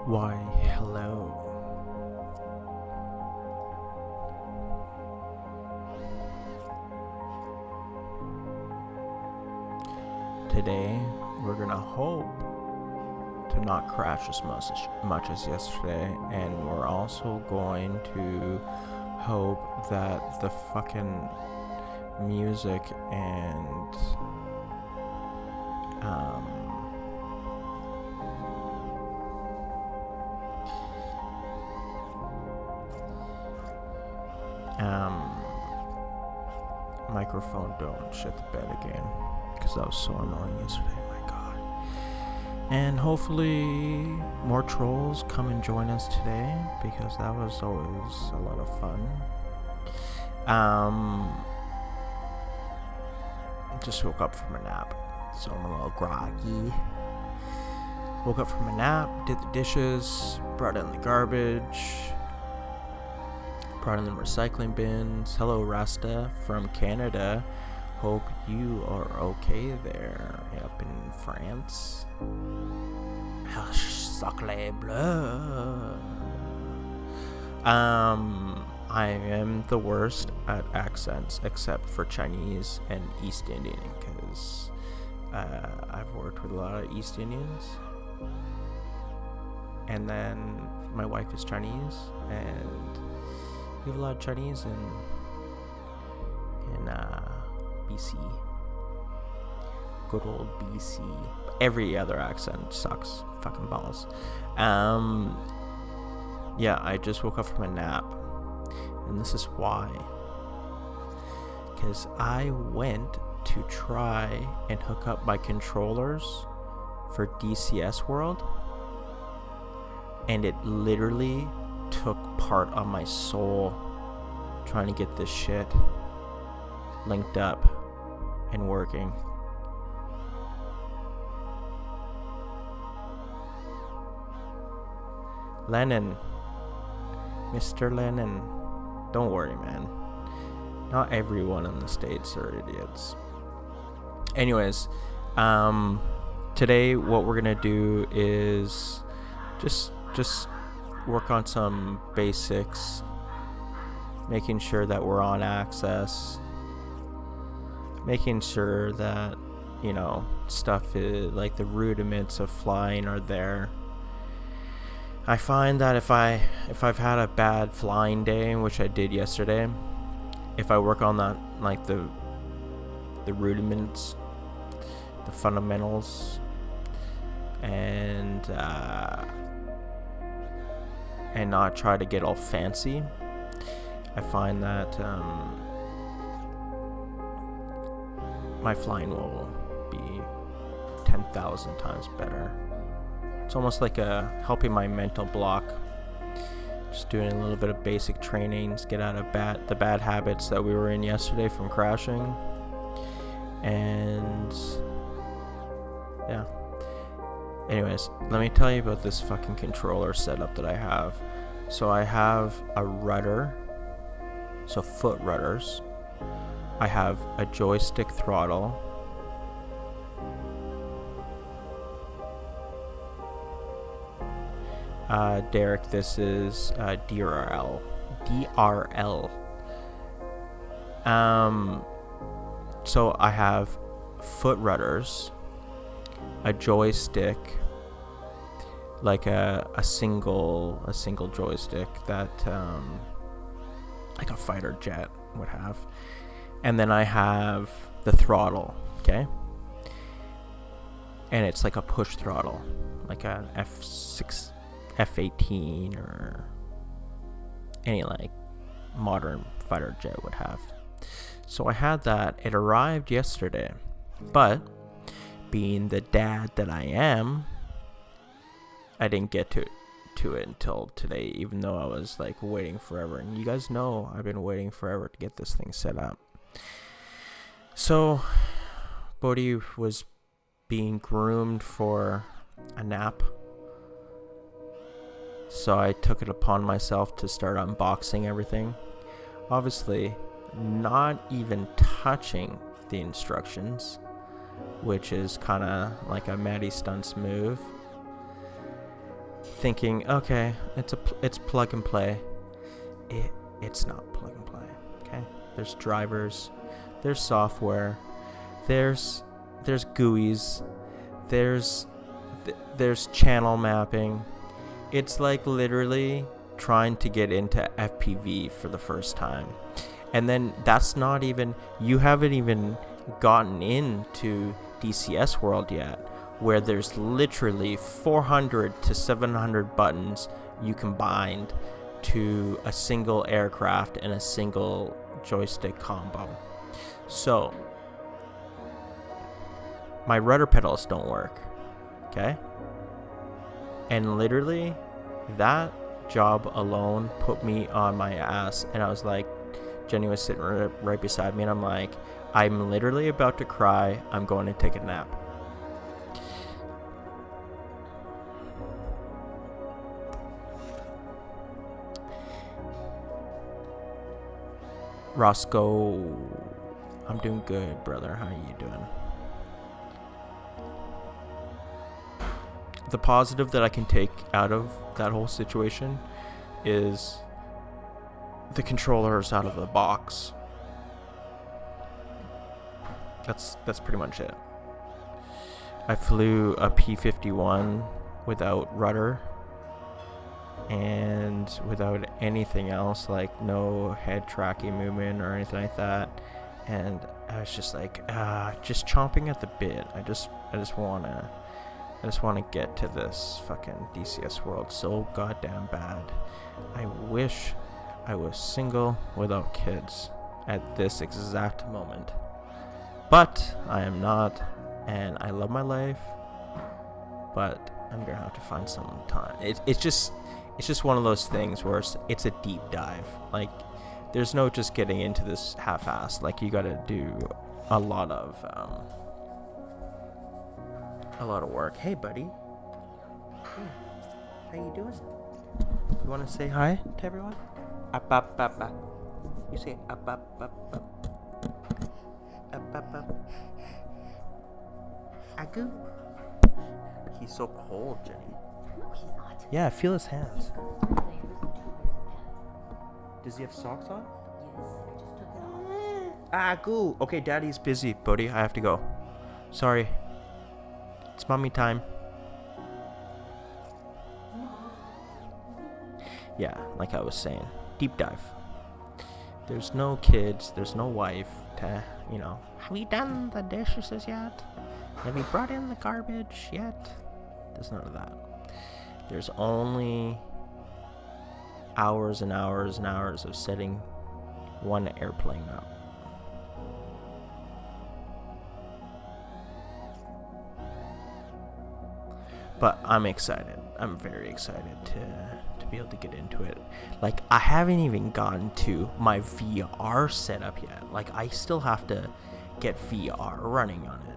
Why, hello. Today, we're gonna hope to not crash as much as yesterday, and we're also going to hope that the fucking music and microphone don't shit the bed again, because that was so annoying yesterday. My god. And hopefully more trolls come and join us today, because that was always a lot of fun. Just woke up from a nap, so I'm a little groggy. Woke up from a nap, did the dishes, brought in the garbage, brought in the recycling bins. Hello, Rasta from Canada. Hope you are okay there up in France. Sacre bleu. I am the worst at accents except for Chinese and East Indian, because I've worked with a lot of East Indians, and then my wife is Chinese, and we have a lot of Chinese in BC. Good old BC. Every other accent sucks. Fucking balls. Yeah, I just woke up from a nap. And this is why. Because I went to try and hook up my controllers for DCS World. And it literally took part of my soul trying to get this shit linked up and working. Lennon, Mr. Lennon, don't worry, man. Not everyone in the States are idiots. Anyways, today what we're gonna do is just work on some basics, making sure that we're on access, making sure that, you know, stuff is, like the rudiments of flying are there. I find that if I've had a bad flying day, which I did yesterday, if I work on that, like the rudiments, the fundamentals, and not try to get all fancy, I find that my flying will be 10,000 times better. It's almost like helping my mental block. Just doing a little bit of basic trainings, get out of the bad habits that we were in yesterday from crashing. And yeah. Anyways, let me tell you about this fucking controller setup that I have. So I have a rudder, so foot rudders. I have a joystick throttle. Derek, this is DRL. So I have foot rudders, a joystick, like a single joystick that like a fighter jet would have, and then I have the throttle, okay, and it's like a push throttle, like an F-18 or any like modern fighter jet would have. So I had that. It arrived yesterday, but being the dad that I am, I didn't get to it until today, even though I was like waiting forever. And you guys know I've been waiting forever to get this thing set up. So Bodhi was being groomed for a nap, so I took it upon myself to start unboxing everything. Obviously not even touching the instructions, which is kind of like a Maddie Stunts move. thinking, okay, it's plug and play. It's not plug and play. Okay, there's drivers, there's software, there's GUIs, there's channel mapping. It's like literally trying to get into FPV for the first time. And then that's not even, you haven't even gotten into DCS world yet, where there's literally 400 to 700 buttons you can bind to a single aircraft and a single joystick combo. So my rudder pedals don't work, okay? And literally that job alone put me on my ass. And I was like, Jenny was sitting right beside me, and I'm like, I'm literally about to cry. I'm going to take a nap. Roscoe, I'm doing good, brother. How are you doing? The positive that I can take out of that whole situation is the controller's out of the box. That's pretty much it. I flew a P51 without rudder and without anything else, like no head tracking movement or anything like that. And I was just like, just chomping at the bit. I just want to get to this fucking DCS world so goddamn bad. I wish I was single without kids at this exact moment. But I am not, and I love my life, but I'm gonna have to find some time. It's just one of those things where it's a deep dive. Like, there's no just getting into this half-assed. Like, you gotta do a lot of work. Hey, buddy. Hey, how you doing? You want to say hi to everyone? Up, up, up, up. You say up, up, up, up. Up, up, up. Agu? He's so cold, Jenny. No, he's not. Yeah, feel his hands. Does he have socks on? Yes, I just took it off. Agu! Okay, Daddy's busy, buddy. I have to go. Sorry. It's mommy time. Yeah, like I was saying, deep dive. There's no kids, there's no wife to, have you done the dishes yet? Have you brought in the garbage yet? There's none of that. There's only hours and hours and hours of setting one airplane up. But I'm excited. I'm very excited to be able to get into it. Like, I haven't even gotten to my VR setup yet. Like, I still have to get VR running on it.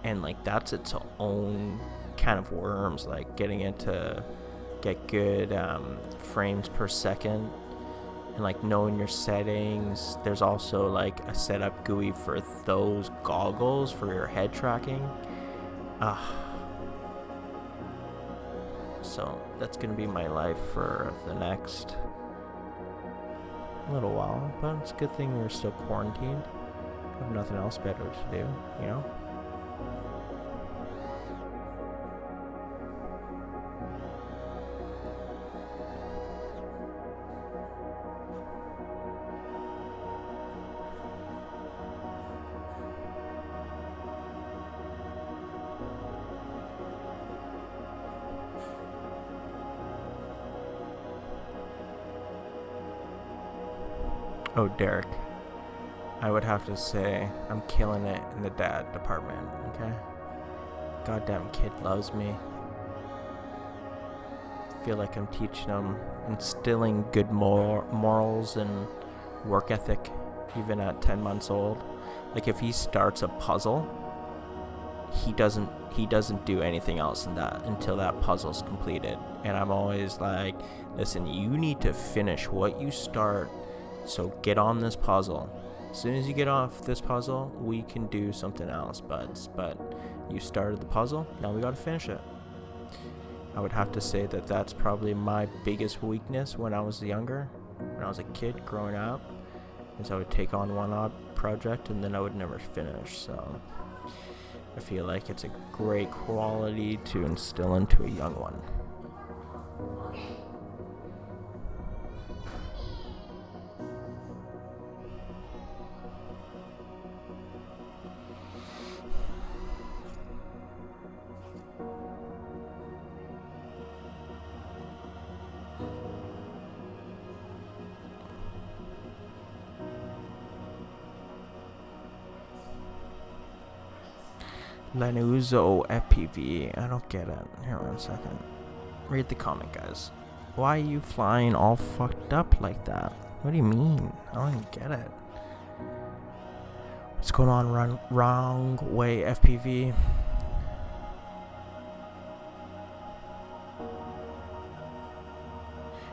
And, like, that's its own kind of worms. Like, getting it to get good frames per second. And, like, knowing your settings. There's also, like, a setup GUI for those goggles for your head tracking. So that's going to be my life for the next little while. But it's a good thing we're still quarantined. I have nothing else better to do, Oh, Derek. I would have to say I'm killing it in the dad department, okay? Goddamn kid loves me. Feel like I'm teaching him, instilling good morals and work ethic, even at 10 months old. Like, if he starts a puzzle, he doesn't do anything else in that until that puzzle's completed. And I'm always like, listen, you need to finish what you start. So get on this puzzle. As soon as you get off this puzzle, we can do something else, buds. But you started the puzzle, now we gotta finish it. I would have to say that that's probably my biggest weakness when I was younger, when I was a kid growing up, is I would take on one odd project and then I would never finish. So I feel like it's a great quality to instill into a young one. Lanuzo FPV. I don't get it. Here, 1 second. Read the comment, guys. Why are you flying all fucked up like that? What do you mean? I don't even get it. What's going on? Wrong way FPV.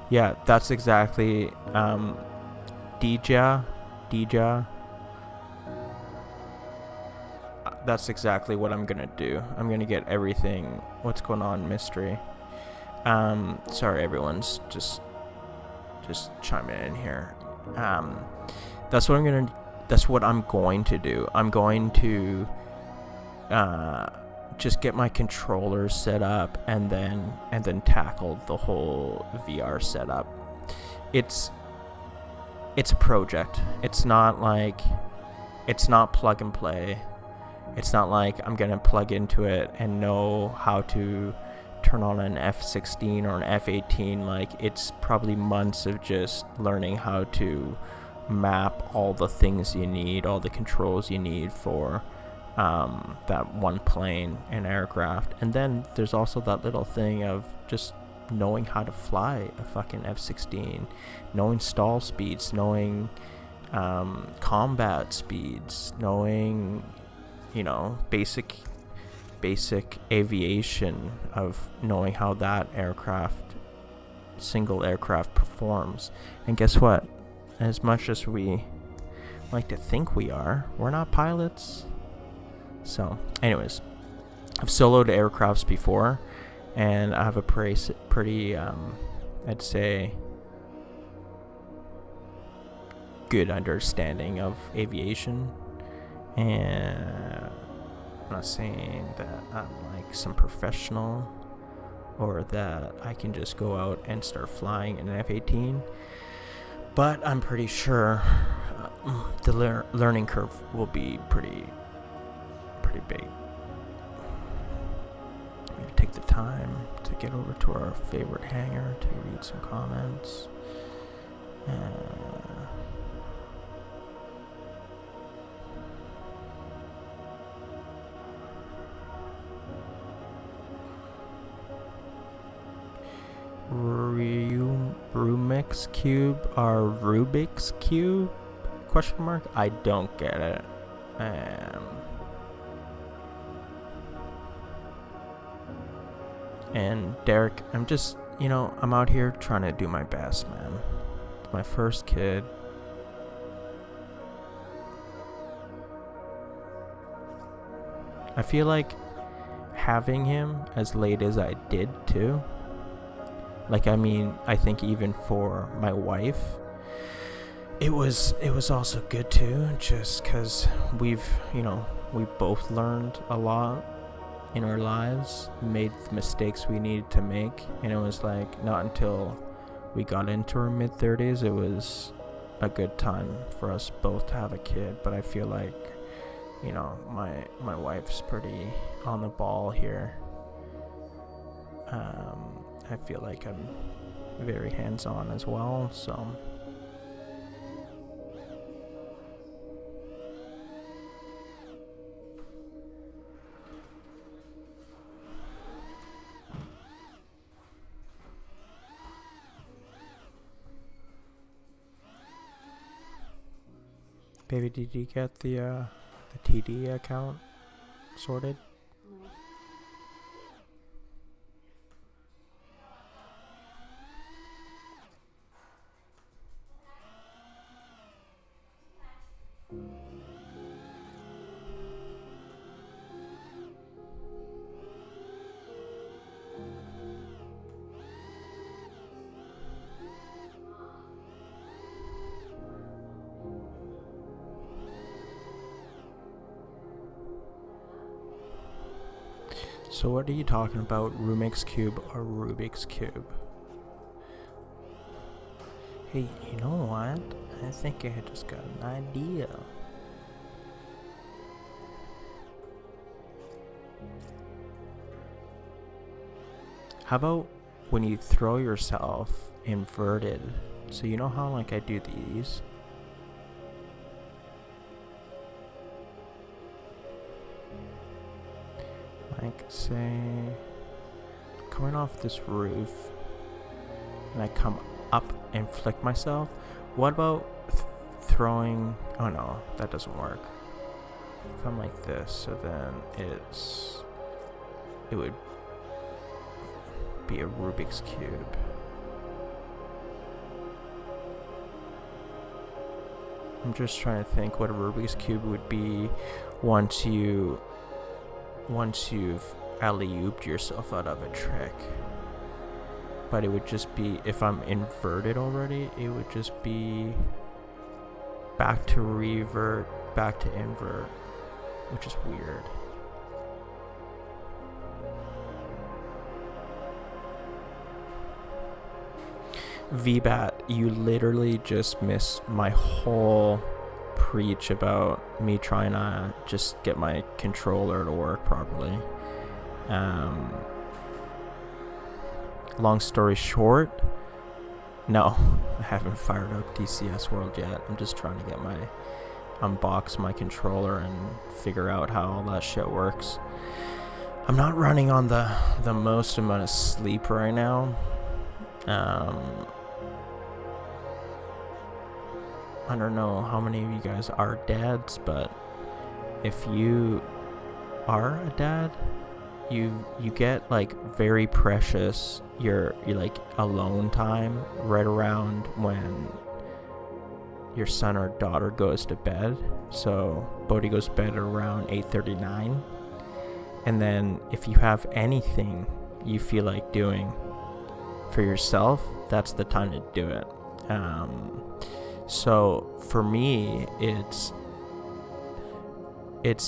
Yeah, that's exactly Dija. That's exactly what I'm gonna do. I'm gonna get everything. What's going on, mystery? Sorry, everyone's just chiming in here. That's what I'm going to do. I'm going to just get my controllers set up and then tackle the whole VR setup. It's a project. It's not plug and play. It's not like I'm gonna plug into it and know how to turn on an F16 or an F18. Like, it's probably months of just learning how to map all the things you need, all the controls you need for that one plane and aircraft. And then there's also that little thing of just knowing how to fly a fucking F16, knowing stall speeds, knowing combat speeds, knowing, you know, basic aviation, of knowing how that single aircraft performs. And guess what? As much as we like to think we are, we're not pilots. So anyways, I've soloed aircrafts before, and I have a pretty I'd say good understanding of aviation. And I'm not saying that I'm like some professional or that I can just go out and start flying an F-18, but I'm pretty sure the learning curve will be pretty big. I'm gonna take the time to get over to our favorite hangar to read some comments. Rubik's Cube or Rubik's Cube? Question mark? I don't get it. And Derek, I'm just, I'm out here trying to do my best, man. It's my first kid. I feel like having him as late as I did too. Like, I mean, I think even for my wife, it was also good too, just because we both learned a lot in our lives, made the mistakes we needed to make, and it was like not until we got into our mid-30s it was a good time for us both to have a kid. But I feel like, my wife's pretty on the ball here. I feel like I'm very hands-on as well, so baby, did you get the TD account sorted? So what are you talking about, Rubik's Cube or Rubik's Cube? Hey, you know what? I think I just got an idea. How about when you throw yourself inverted? So you know how like I do these? Like say, coming off this roof, and I come up and flick myself. What about throwing? Oh no, that doesn't work. If I'm like this, so then it would be a Rubik's Cube. I'm just trying to think what a Rubik's Cube would be once you've alley-ooped yourself out of a trick. But it would just be, if I'm inverted already, it would just be back to revert, back to invert, which is weird. VBAT, you literally just missed my whole preach about me trying to just get my controller to work properly. Long story short, no, I haven't fired up DCS World yet. I'm just trying to unbox my controller and figure out how all that shit works. I'm not running on the most amount of sleep right now. I don't know how many of you guys are dads, but if you are a dad, you get like very precious your like alone time right around when your son or daughter goes to bed. So Bodhi goes to bed around 8:39, and then if you have anything you feel like doing for yourself, that's the time to do it. So for me, it's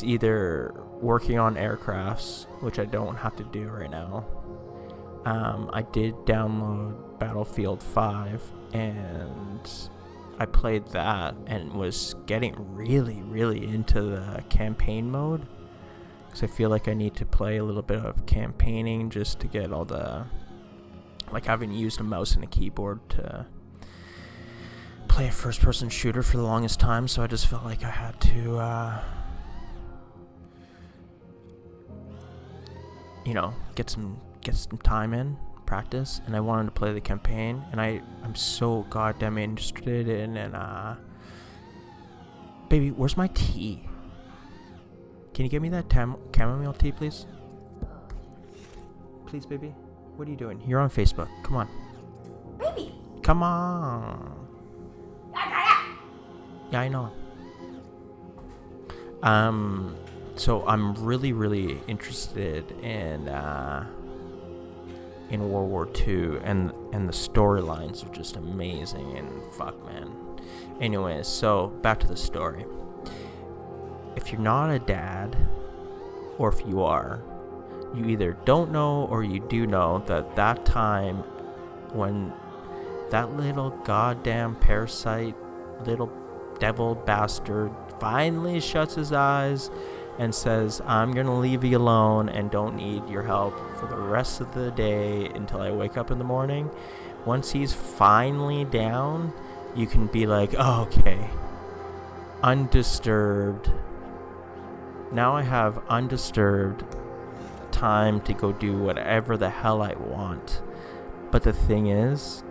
either working on aircrafts, which I don't have to do right now. I did download Battlefield 5, and I played that and was getting really into the campaign mode, because I feel like I need to play a little bit of campaigning just to get all the, like, I haven't used a mouse and a keyboard to play a first-person shooter for the longest time, so I just felt like I had to get some time in practice, and I wanted to play the campaign, and I'm so goddamn interested in, and baby, where's my tea? Can you give me that chamomile tea, please? Please, baby. What are you doing? You're on Facebook. Come on. Baby. Come on. Yeah, I know. So I'm really interested in World War II, and the storylines are just amazing, and fuck, man. Anyways, so back to the story. If you're not a dad, or if you are, you either don't know or you do know that time when that little goddamn parasite, little devil bastard finally shuts his eyes and says, I'm gonna leave you alone and don't need your help for the rest of the day until I wake up in the morning. Once he's finally down, you can be like, oh, okay, undisturbed. Now I have undisturbed time to go do whatever the hell I want. But the thing is,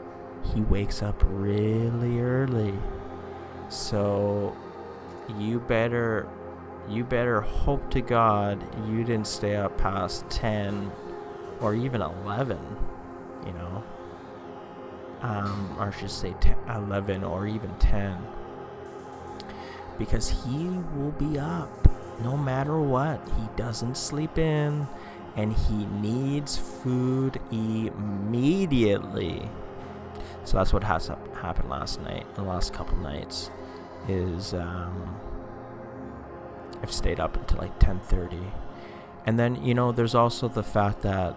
he wakes up really early. So you better hope to God you didn't stay up past 10 or even 11, or I should say 11 or even 10, because he will be up no matter what. He doesn't sleep in, and he needs food immediately. So that's what has happened last night, the last couple nights, is I've stayed up until like 10:30, And then, there's also the fact that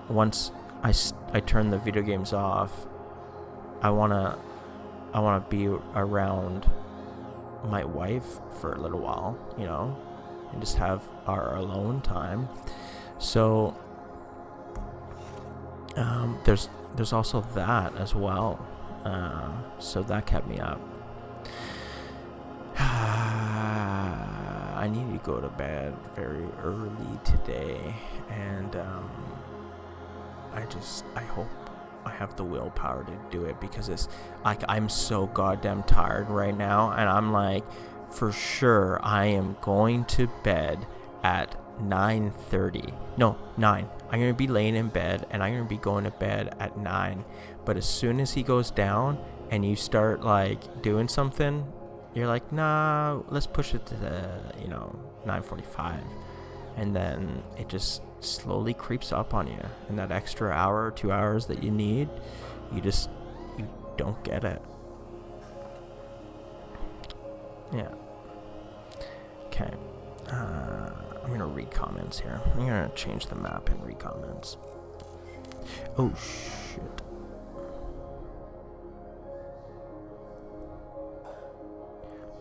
once I turn the video games off, I want to be around my wife for a little while, and just have our alone time. So there's also that as well. So that kept me up. I need to go to bed very early today, and I hope I have the willpower to do it, because it's like I'm so goddamn tired right now, and I'm like, for sure I am going to bed at 9:30. No, 9. I'm going to be laying in bed, and I'm going to be going to bed at 9. But as soon as he goes down and you start like doing something, you're like, nah, let's push it to 9:45. And then it just slowly creeps up on you. And that extra hour or 2 hours that you need, you don't get it. Yeah. Okay. I'm going to read comments here. I'm going to change the map and read comments. Oh, shit.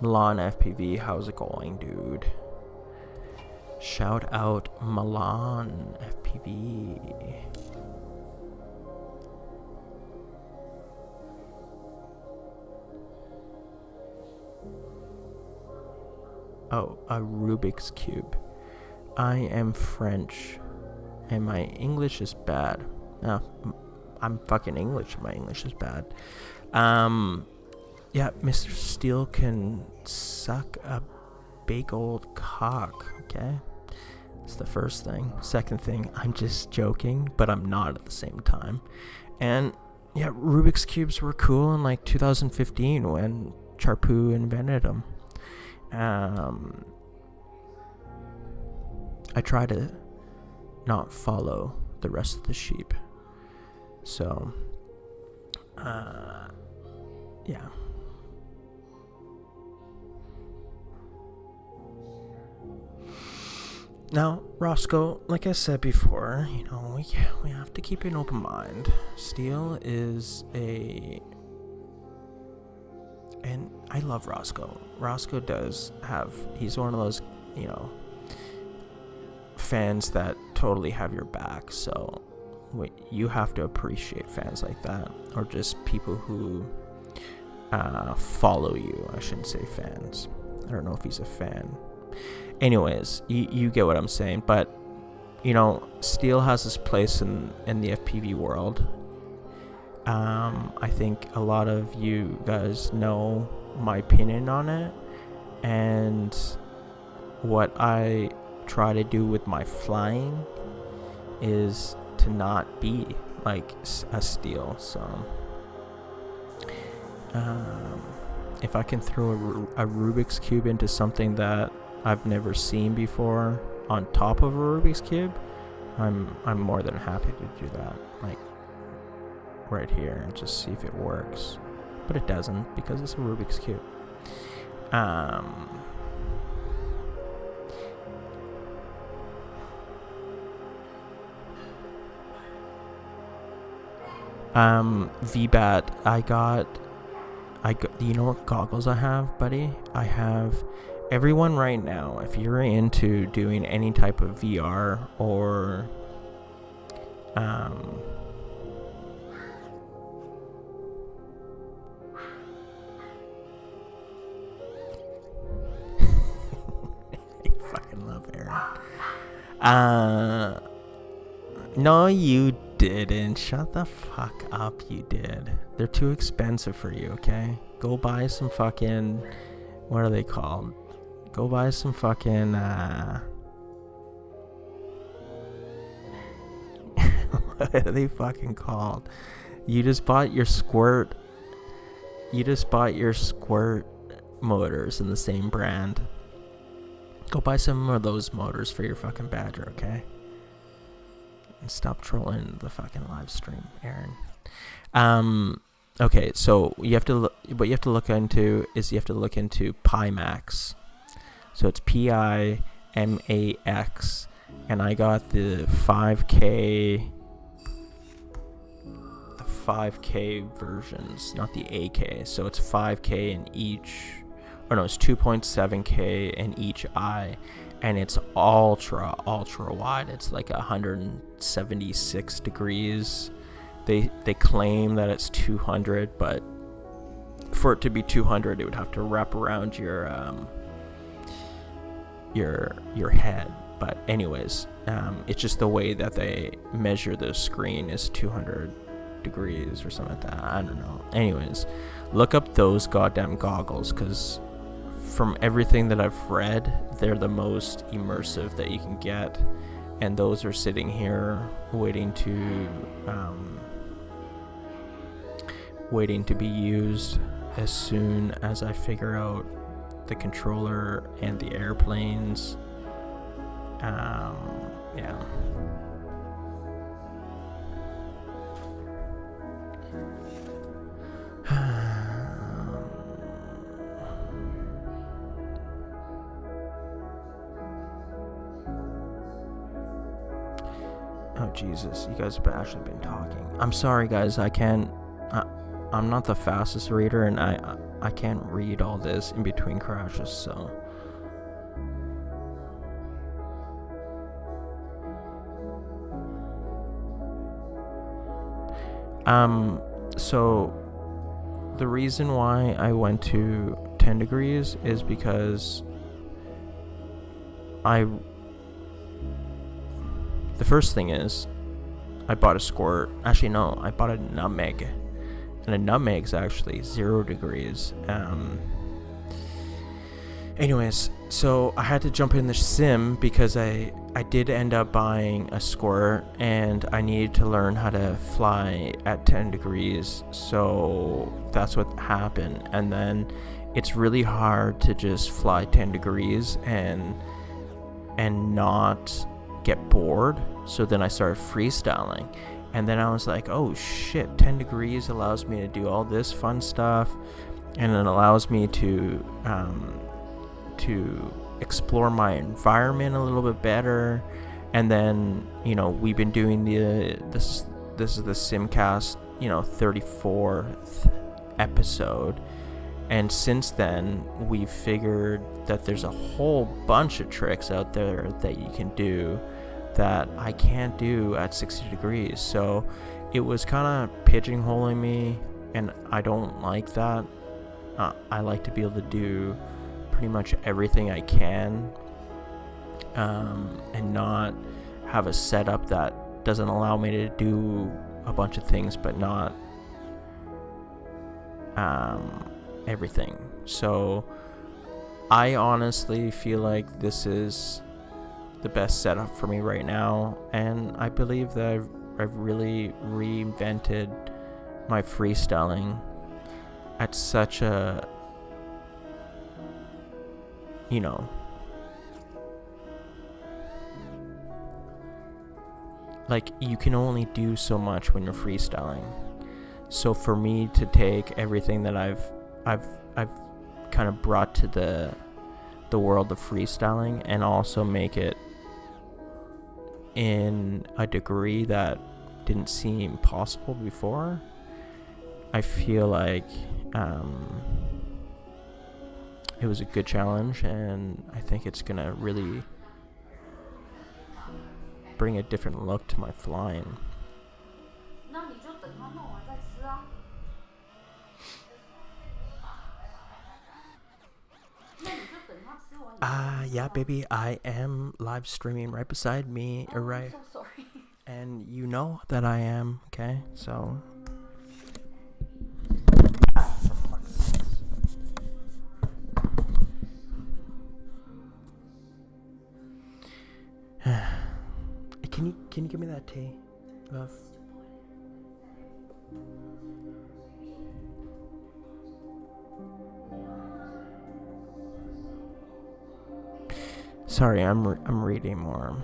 Milan FPV, how's it going, dude? Shout out Milan FPV. Oh, a Rubik's Cube. I am French, and my English is bad. No, I'm fucking English, and my English is bad. Yeah, Mr. Steele can suck a big old cock, okay? It's the first thing. Second thing, I'm just joking, but I'm not at the same time. And yeah, Rubik's Cubes were cool in like 2015 when Charpoo invented them. I try to not follow the rest of the sheep. So, yeah. Now, Roscoe, like I said before, we have to keep an open mind. Steele is and I love Roscoe. Roscoe he's one of those, fans that totally have your back. So, you have to appreciate fans like that, or just people who follow you. I shouldn't say fans. I don't know if he's a fan. Anyways, you get what I'm saying. But, Steele has his place in the FPV world. I think a lot of you guys know my opinion on it, and what I try to do with my flying is to not be like a Steele. So if I can throw a Rubik's Cube into something that I've never seen before on top of a Rubik's Cube, I'm more than happy to do that, like right here, and just see if it works. But it doesn't, because it's a Rubik's Cube. VBAT, I got, you know what goggles I have, buddy? I have, everyone right now, if you're into doing any type of VR or, fucking love Aaron. No, you didn't. Shut the fuck up, you did. They're too expensive for you, okay? Go buy some fucking, what are they called? Go buy some fucking, what are they fucking called? You just bought your squirt motors in the same brand. Go buy some of those motors for your fucking Badger, okay? And stop trolling the fucking live stream, Aaron. Okay, so what you have to look into Pimax. So it's Pimax, and I got the 5K versions, not the AK. So it's 5K in each, or no, it's 2.7K in each eye, and it's ultra wide. It's like 176 degrees. They claim that it's 200, but for it to be 200, it would have to wrap around your head. But anyways, it's just the way that they measure the screen is 200 degrees or something like that. I don't know. Anyways, look up those goddamn goggles, because from everything that I've read, they're the most immersive that you can get, and those are sitting here waiting to be used as soon as I figure out the controller and the airplanes. Yeah. Oh Jesus, you guys have actually been talking. I'm sorry guys, I'm not the fastest reader, and I can't read all this in between crashes, so so the reason why I went to 10 degrees is because the first thing is I bought a squirt. Actually, no, I bought a nutmeg, and a nutmeg's actually 0 degrees. Anyways, so I had to jump in the sim because I did end up buying a squirt, and I needed to learn how to fly at 10 degrees. So that's what happened. And then it's really hard to just fly 10 degrees and not get bored. So then I started freestyling, and then I was like, oh shit, 10 degrees allows me to do all this fun stuff, and it allows me to explore my environment a little bit better. And then, you know, we've been doing this is the Simcast, 34th episode, and since then we've figured that there's a whole bunch of tricks out there that you can do that I can't do at 60 degrees. So it was kind of pigeonholing me, and I don't like that. I like to be able to do pretty much everything I can, and not have a setup that doesn't allow me to do a bunch of things but not everything. So I honestly feel like this is the best setup for me right now, and I believe that I've really reinvented my freestyling at such a, like, you can only do so much when you're freestyling. So for me to take everything that I've kind of brought to the world of freestyling and also make it in a degree that didn't seem possible before, I feel like it was a good challenge, and I think it's gonna really bring a different look to my flying. Yeah, baby, I am live streaming right beside me, right? I'm so sorry. And you know that I am, okay? So Can you give me that tea, love? Sorry, I'm reading more.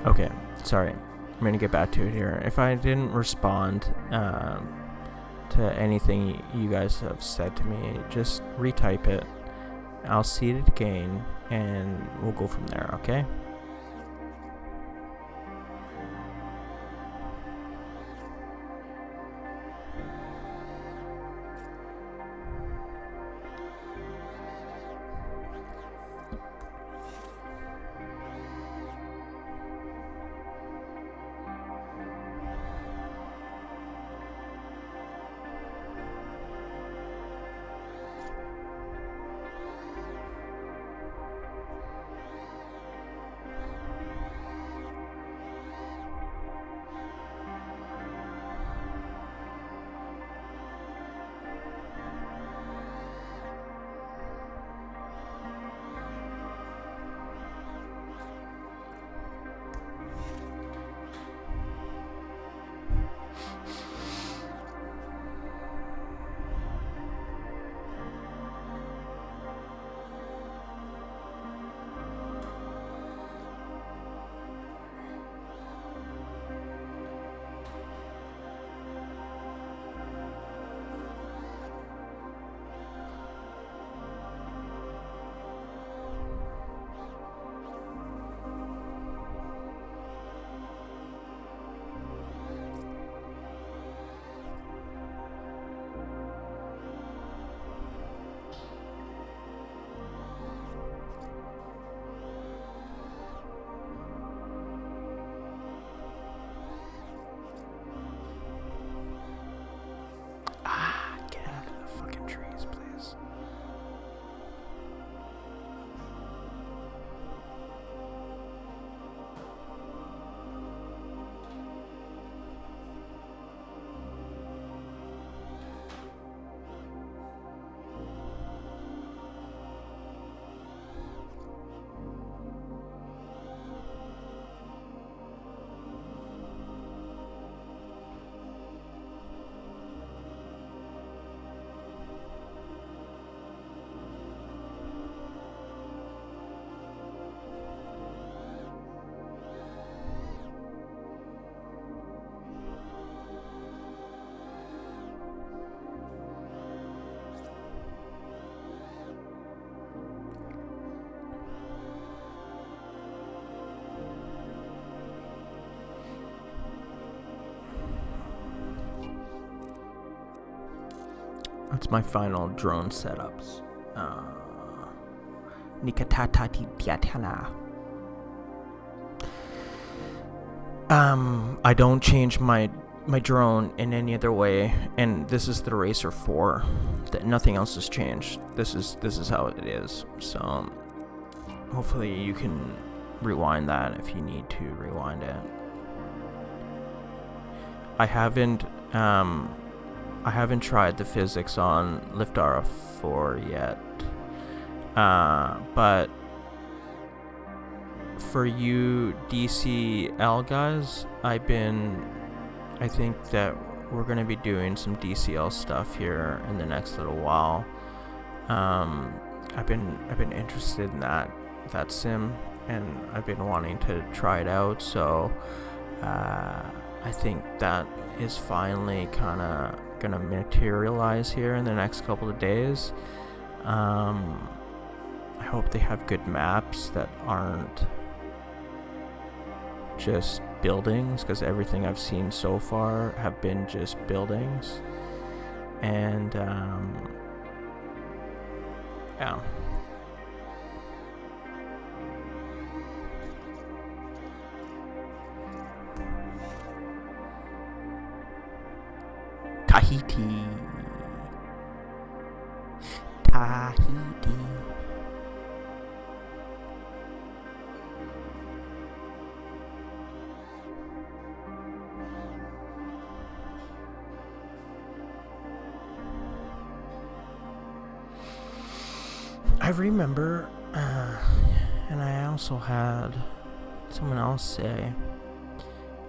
Okay, sorry. I'm gonna get back to it here. If I didn't respond to anything you guys have said to me, just retype it. I'll see it again, and we'll go from there, okay? Get out of the fucking trees, please. That's my final drone setups. I don't change my drone in any other way, and this is the Racer 4. Nothing else has changed. This is how it is. So hopefully you can rewind that if you need to rewind it. I haven't tried the physics on Liftara 4 yet, but for you DCL guys, I think that we're gonna be doing some DCL stuff here in the next little while. I've been interested in that sim, and I've been wanting to try it out. So I think that is finally kind of gonna materialize here in the next couple of days. I hope they have good maps that aren't just buildings, because everything I've seen so far have been just buildings. And yeah. Tahiti. I remember, and I also had someone else say,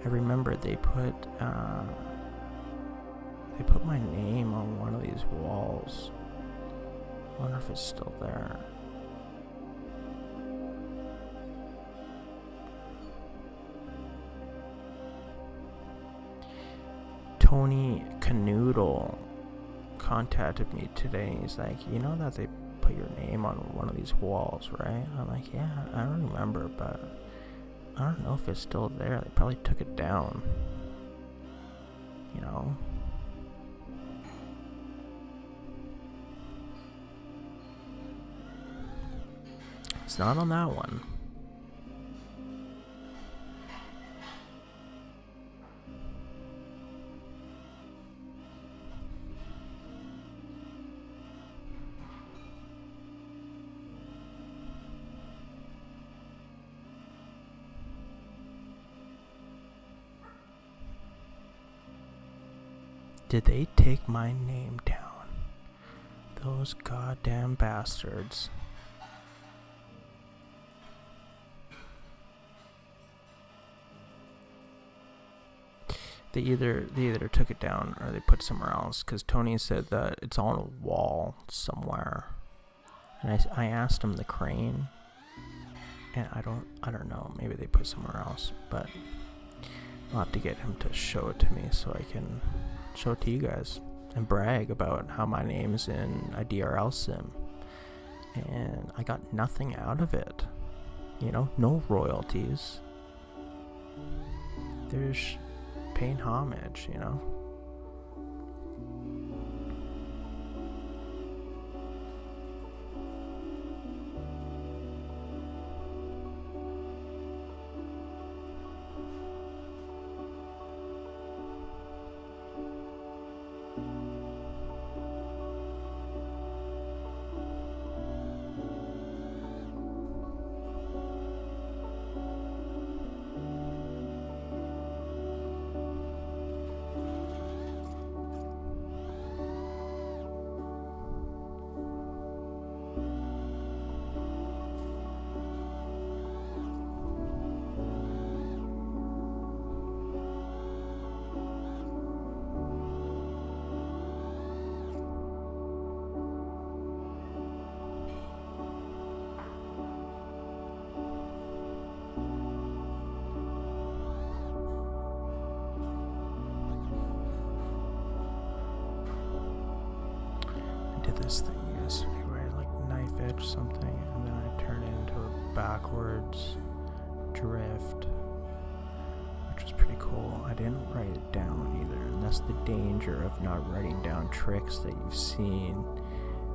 I remember they put my name on one of these walls. I wonder if it's still there. Tony Canoodle contacted me today. He's like, you know that they put your name on one of these walls, right? I'm like, yeah, I don't remember, but I don't know if it's still there. They probably took it down. You know? It's not on that one. Did they take my name down? Those goddamn bastards. They either took it down or they put it somewhere else, because Tony said that it's on a wall somewhere. And I asked him the crane, and I don't know, maybe they put it somewhere else, but I'll have to get him to show it to me so I can show it to you guys and brag about how my name's in a DRL sim. And I got nothing out of it. You know, no royalties. There's paying homage, you know. This thing yesterday where I like knife edge something and then I turn it into a backwards drift, which was pretty cool. I didn't write it down either, and that's the danger of not writing down tricks that you've seen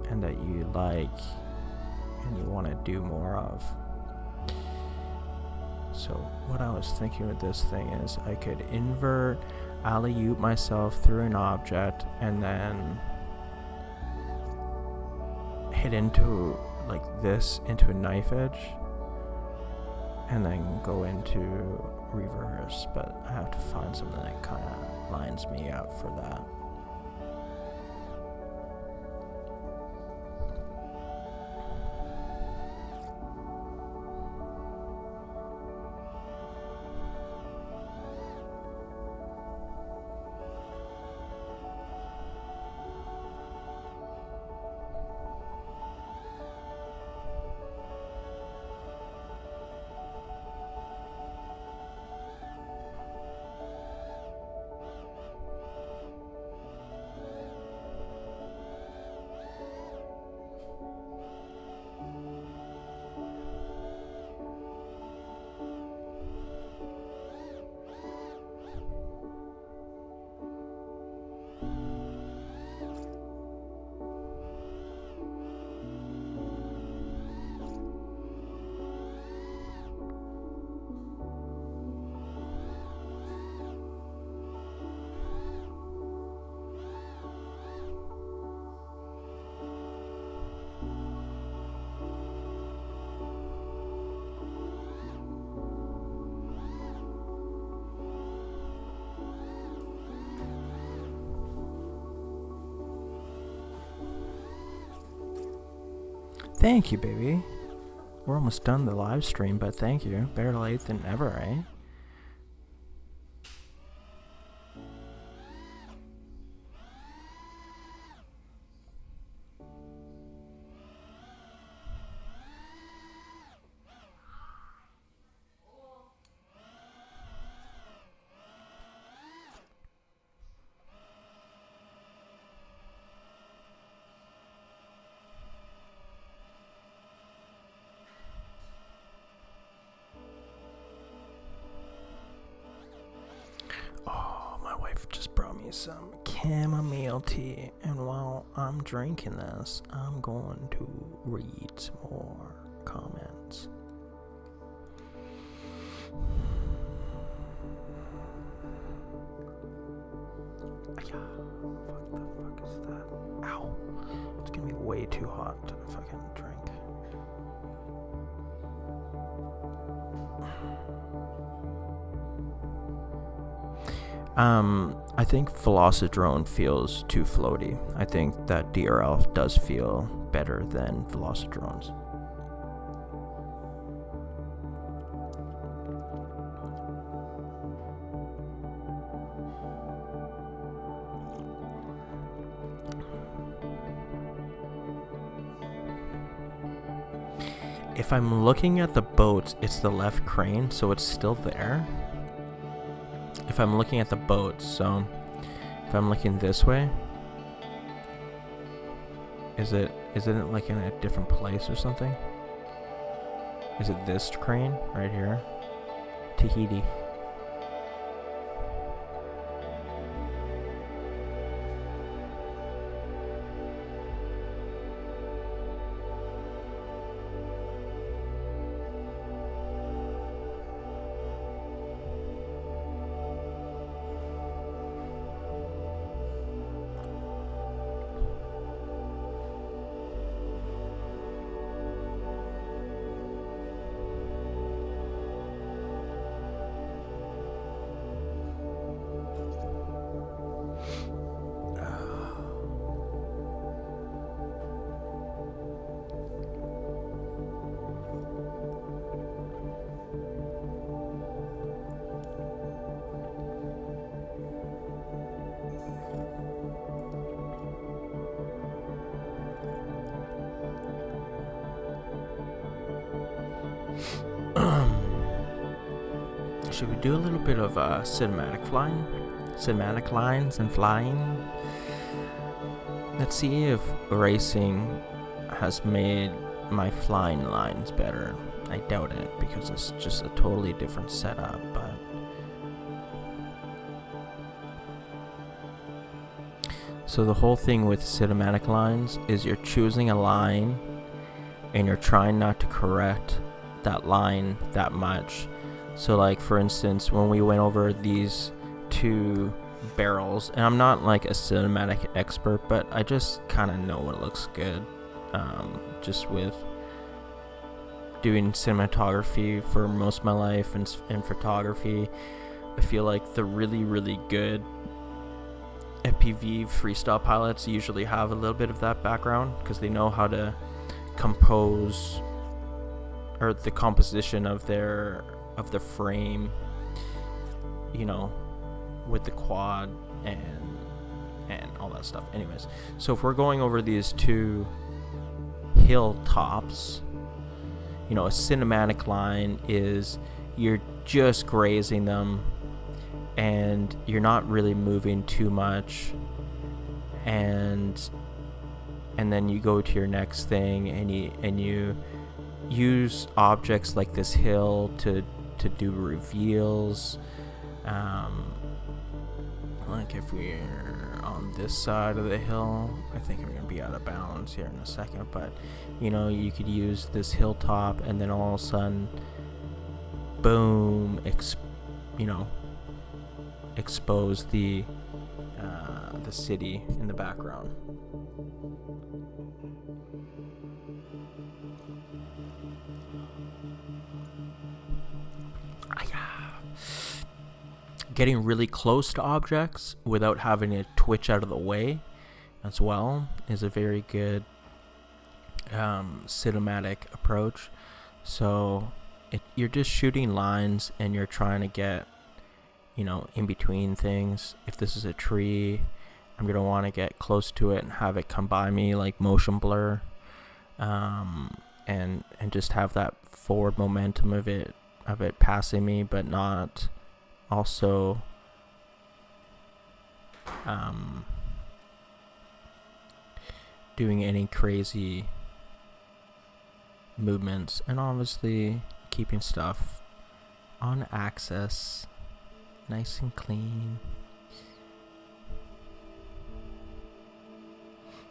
and that you like and you want to do more of. So what I was thinking with this thing is I could invert alley-oop myself through an object and then hit into like this into a knife edge and then go into reverse, but I have to find something that kind of lines me up for that. Thank you, baby. We're almost done the live stream, but thank you. Better late than never, eh? wife just brought me some chamomile tea, and while I'm drinking this, I'm going to read some more comments. What the fuck is that? Ow. It's gonna be way too hot to fucking drink. I think Velocidrone feels too floaty. I think that DRL does feel better than Velocidrones. If I'm looking at the boats, it's the left crane, so it's still there. If I'm looking at the boats, so if I'm looking this way, is it like in a different place or something? Is it this crane right here? Tahiti. Should we do a little bit of cinematic flying? Cinematic lines and flying? Let's see if racing has made my flying lines better. I doubt it, because it's just a totally different setup, but so the whole thing with cinematic lines is you're choosing a line and you're trying not to correct that line that much. So like, for instance, when we went over these two barrels, and I'm not like a cinematic expert, but I just kind of know what looks good, just with doing cinematography for most of my life and photography. I feel like the really good FPV freestyle pilots usually have a little bit of that background, because they know how to compose, or the composition of the frame, you know, with the quad and all that stuff. Anyways, so if we're going over these two hilltops, you know, a cinematic line is you're just grazing them and you're not really moving too much, and then you go to your next thing and you use objects like this hill to do reveals. Like if we're on this side of the hill, I think I'm gonna be out of balance here in a second, but you know, you could use this hilltop and then all of a sudden, boom, expose the city in the background. Getting really close to objects without having it twitch out of the way as well is a very good cinematic approach. So you're just shooting lines and you're trying to get, you know, in between things. If this is a tree, I'm gonna want to get close to it and have it come by me like motion blur, and just have that forward momentum of it passing me, but not also doing any crazy movements, and obviously keeping stuff on axis nice and clean.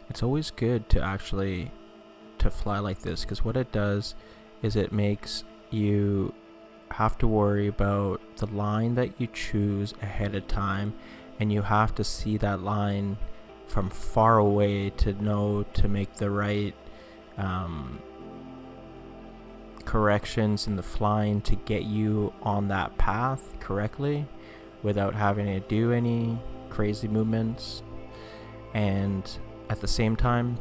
it's always good to actually to fly like this, because what it does is it makes you have to worry about the line that you choose ahead of time, and you have to see that line from far away to know to make the right corrections in the flying to get you on that path correctly without having to do any crazy movements. And at the same time,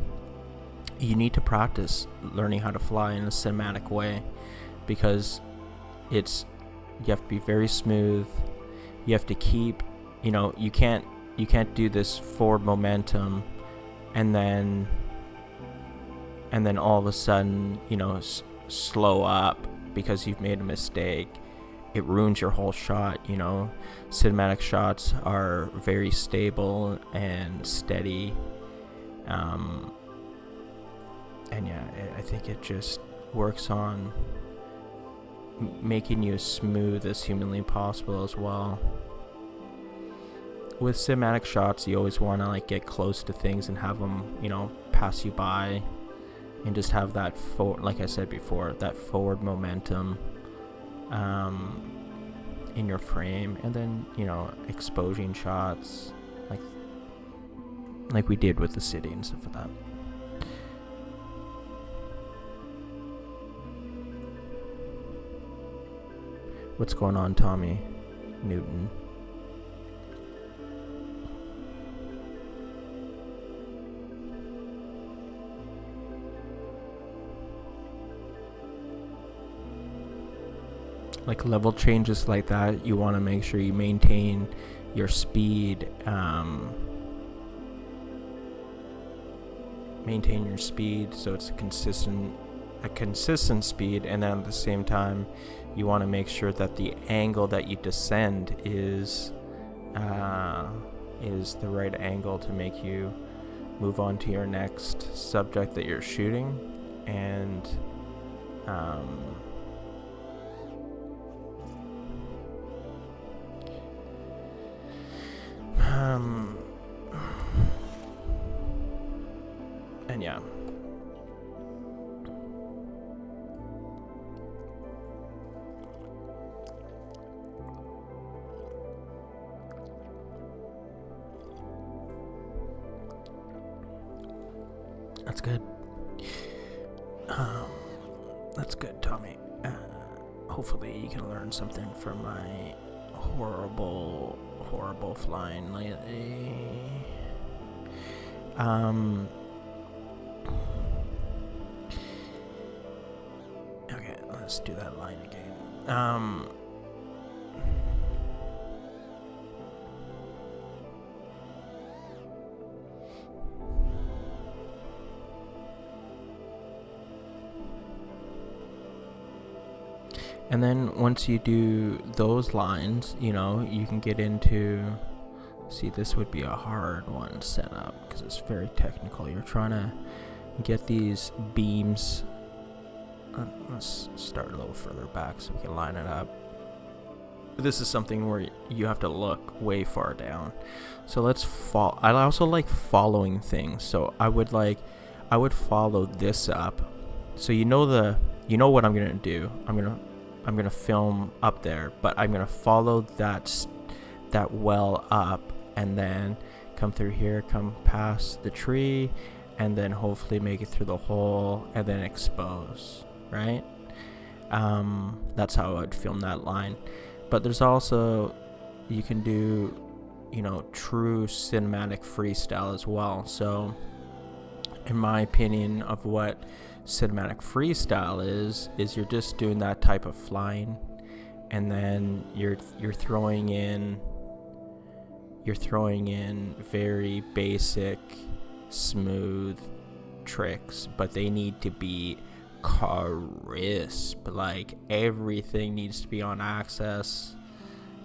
you need to practice learning how to fly in a cinematic way, because you have to be very smooth. You have to keep, you can't do this forward momentum and then all of a sudden, slow up because you've made a mistake. It ruins your whole shot. Cinematic shots are very stable and steady. And yeah, I think it just works on making you as smooth as humanly possible as well. With cinematic shots, you always want to get close to things and have them, pass you by, and just have that like I said before, that forward momentum in your frame, and then exposing shots like we did with the city and stuff like that. What's going on, Tommy Newton? Level changes like that, you want to make sure you maintain your speed, so it's a consistent speed, and then at the same time you want to make sure that the angle that you descend is the right angle to make you move on to your next subject that you're shooting. And and yeah. That's good. That's good, Tommy. Hopefully you can learn something from my horrible flying lately. Okay, let's do that line again. And then once you do those lines, you can get into... See, this would be a hard one to set up because it's very technical. You're trying to get these beams... let's start a little further back so we can line it up. This is something where you have to look way far down. So let's follow... I also like following things. So I would follow this up. So what I'm going to do. I'm going to film up there, but I'm going to follow that well up, and then come through here, come past the tree, and then hopefully make it through the hole, and then expose, right? That's how I would film that line. But there's also, you can do, true cinematic freestyle as well. So in my opinion of what cinematic freestyle is you're just doing that type of flying, and then you're throwing in very basic smooth tricks, but they need to be crisp. Everything needs to be on axis,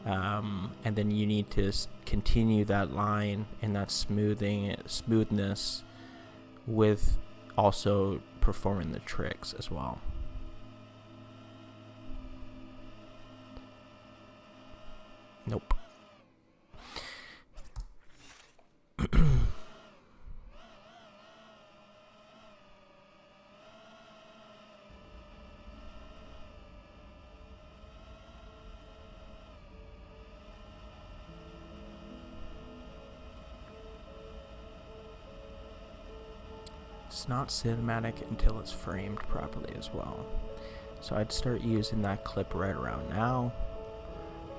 and then you need to continue that line and that smoothness with also performing the tricks as well. Nope. it's not cinematic until it's framed properly as well. So I'd start using that clip right around now,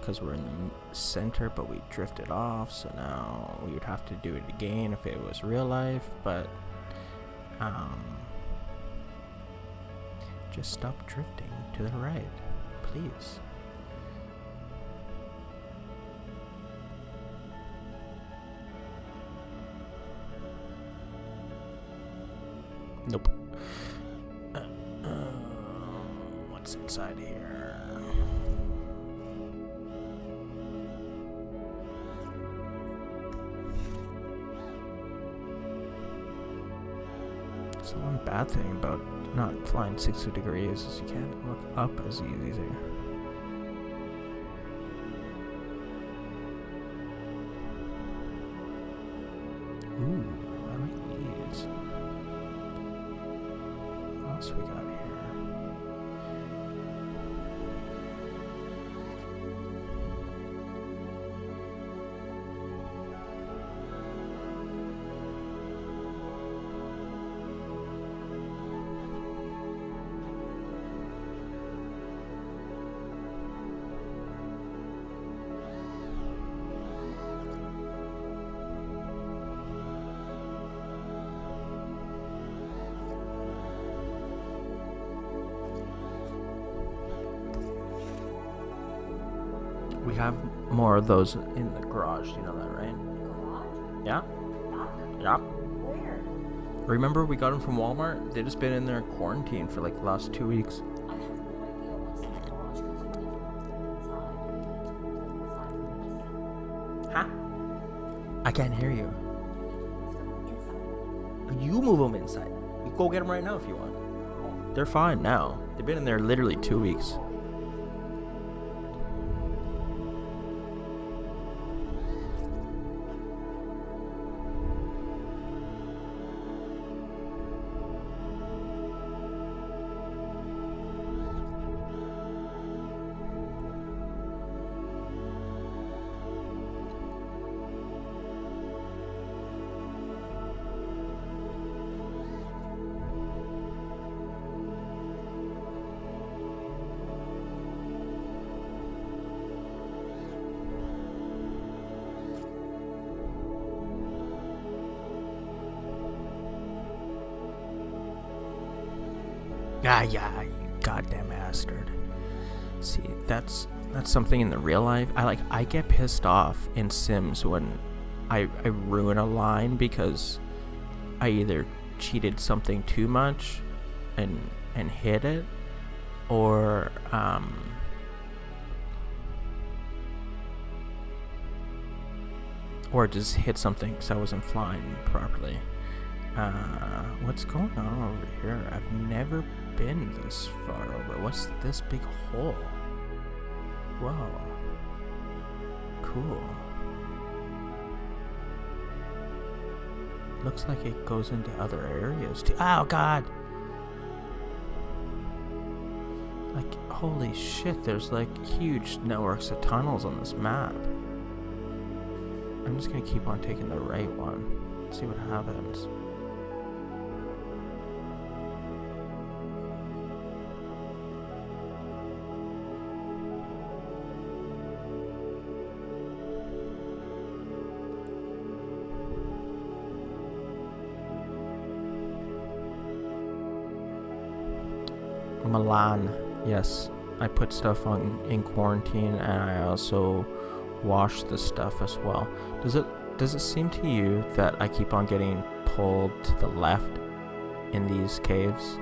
because we're in the center, but we drifted off, so now we would have to do it again if it was real life, but just stop drifting to the right, please. Nope. What's inside here? So one bad thing about not flying 60 degrees is you can't look up as easy. Ooh, I like these. What else we got here? We have more of those in the garage, you know that, right? Garage? Yeah? Duck? Yeah. Where? Remember we got them from Walmart? They just been in their quarantine for like the last 2 weeks. I have no idea what's in the garage because you never moved them inside. You need to move them inside first. Huh? I can't hear you. You need to move them inside. You move them inside. You go get them right now if you want. They're fine now. They've been in there literally 2 weeks. Yeah, you goddamn bastard. See, that's something in the real life. I get pissed off in Sims when I ruin a line because I either cheated something too much and hit it, or just hit something because I wasn't flying properly. What's going on over here? I've never been this far over. What's this big hole? Whoa. Cool. Looks like it goes into other areas too. Oh god! Like, holy shit, there's like huge networks of tunnels on this map. I'm just gonna keep on taking the right one. See what happens. Milan, yes, I put stuff on in quarantine, and I also wash the stuff as well. Does it seem to you that I keep on getting pulled to the left in these caves?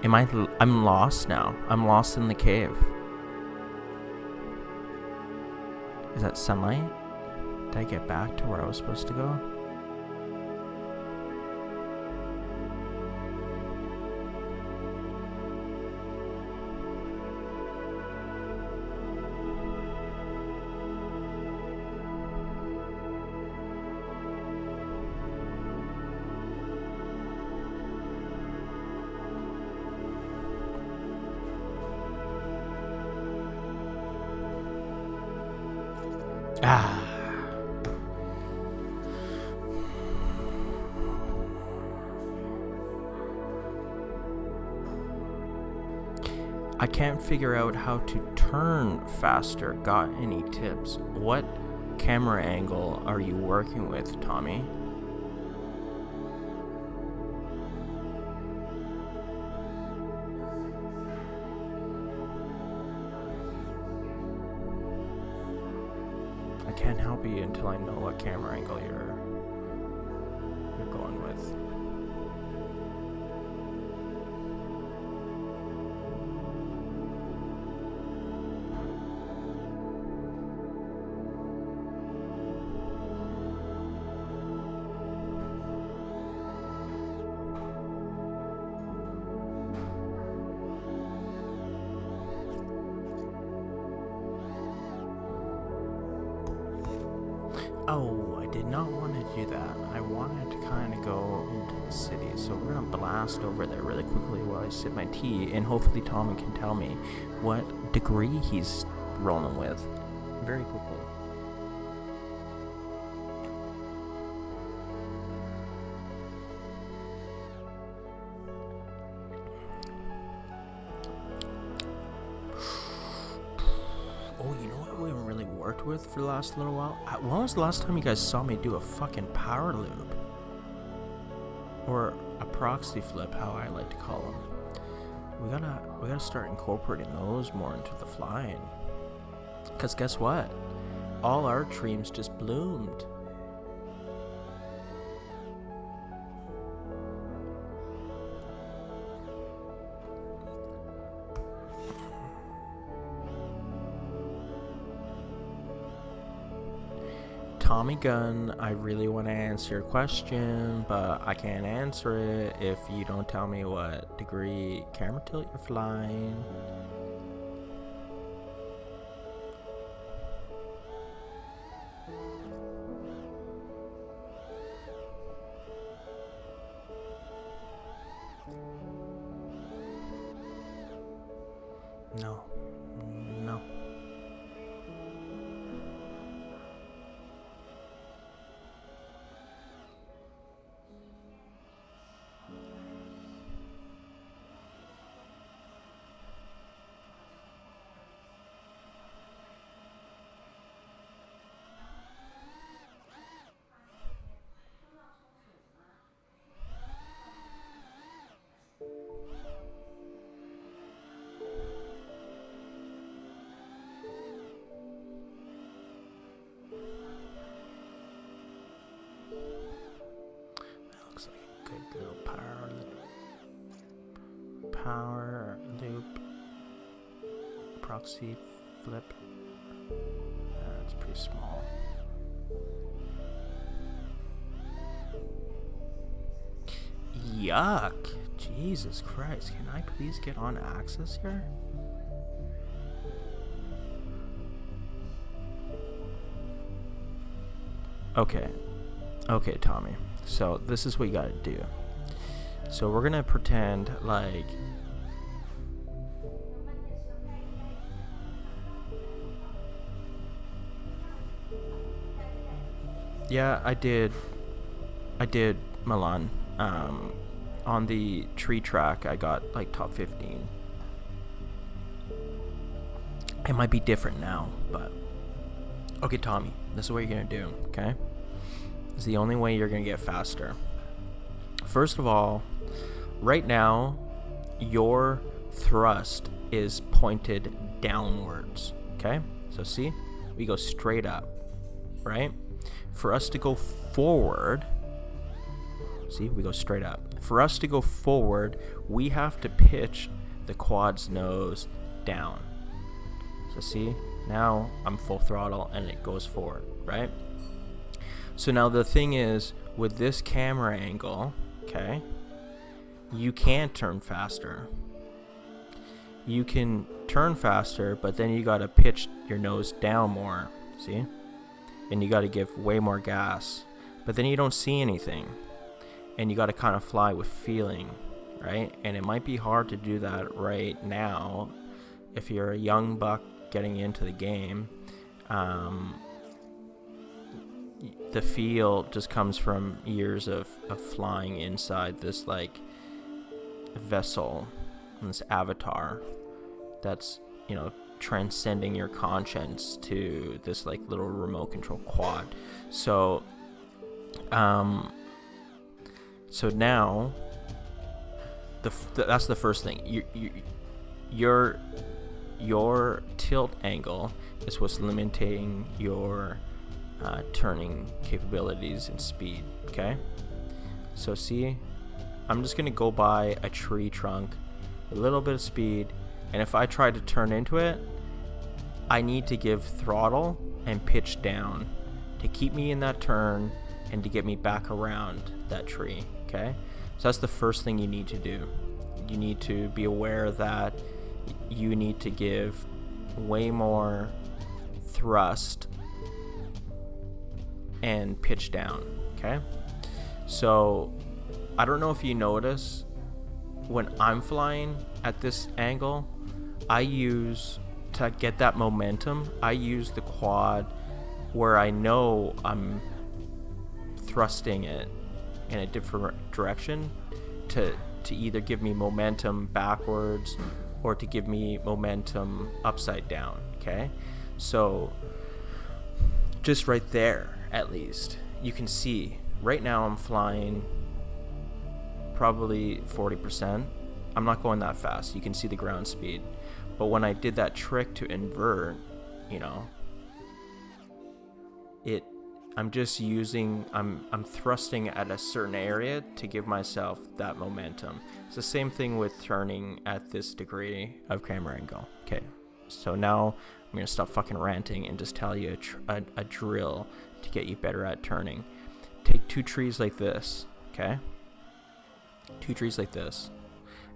I'm lost now. I'm lost in the cave. Is that sunlight? Did I get back to where I was supposed to go? I can't figure out how to turn faster. Got any tips? What camera angle are you working with, Tommy? I can't help you until I know what camera angle you're going with. Oh, I did not want to do that. I wanted to kind of go into the city, so we're going to blast over there really quickly while I sip my tea, and hopefully Tommy can tell me what degree he's rolling with very quickly. Oh, you know what we haven't really worked with for the last little while? When was the last time you guys saw me do a fucking power loop? Or a proxy flip, how I like to call them. We gotta start incorporating those more into the flying. Cause guess what? All our dreams just bloomed. Tommy Gunn, I really want to answer your question, but I can't answer it if you don't tell me what degree camera tilt you're flying. No. No. Looks like a good little power loop, proxy flip. That's pretty small. Yuck! Jesus Christ! Can I please get on axis here? Okay, Tommy. So this is what you gotta do. So we're gonna pretend like yeah, I did Milan. On the tree track, I got like top 15. It might be different now, but okay, Tommy, this is what you're gonna do. Okay, it's the only way you're gonna get faster. First of all, right now, your thrust is pointed downwards. Okay, so see, we go straight up, right? For us to go forward, see, we go straight up. For us to go forward, we have to pitch the quad's nose down. So see, now I'm full throttle and it goes forward, right? So now the thing is, with this camera angle, okay, you can't turn faster. You can turn faster, but then you gotta pitch your nose down more, see? And you gotta give way more gas, but then you don't see anything. And you gotta kind of fly with feeling, right? And it might be hard to do that right now if you're a young buck getting into the game. The feel just comes from years of flying inside this like vessel, this avatar that's, you know, transcending your conscience to this like little remote control quad. So so now that's the first thing. Your tilt angle is what's limiting your turning capabilities and speed. Okay, so see, I'm just gonna go by a tree trunk, a little bit of speed, and if I try to turn into it, I need to give throttle and pitch down to keep me in that turn and to get me back around that tree. Okay, so that's the first thing you need to do. You need to be aware that you need to give way more thrust and pitch down. Okay, so I don't know if you notice, when I'm flying at this angle, I use, to get that momentum, I use the quad where I know I'm thrusting it in a different direction to either give me momentum backwards or to give me momentum upside down. Okay, so just right there, at least you can see right now I'm flying probably 40%. I'm not going that fast, you can see the ground speed, but when I did that trick to invert, you know, I'm just using, I'm thrusting at a certain area to give myself that momentum. It's the same thing with turning at this degree of camera angle. Okay, so now I'm gonna stop fucking ranting and just tell you a drill to get you better at turning. Take two trees like this, okay? Two trees like this,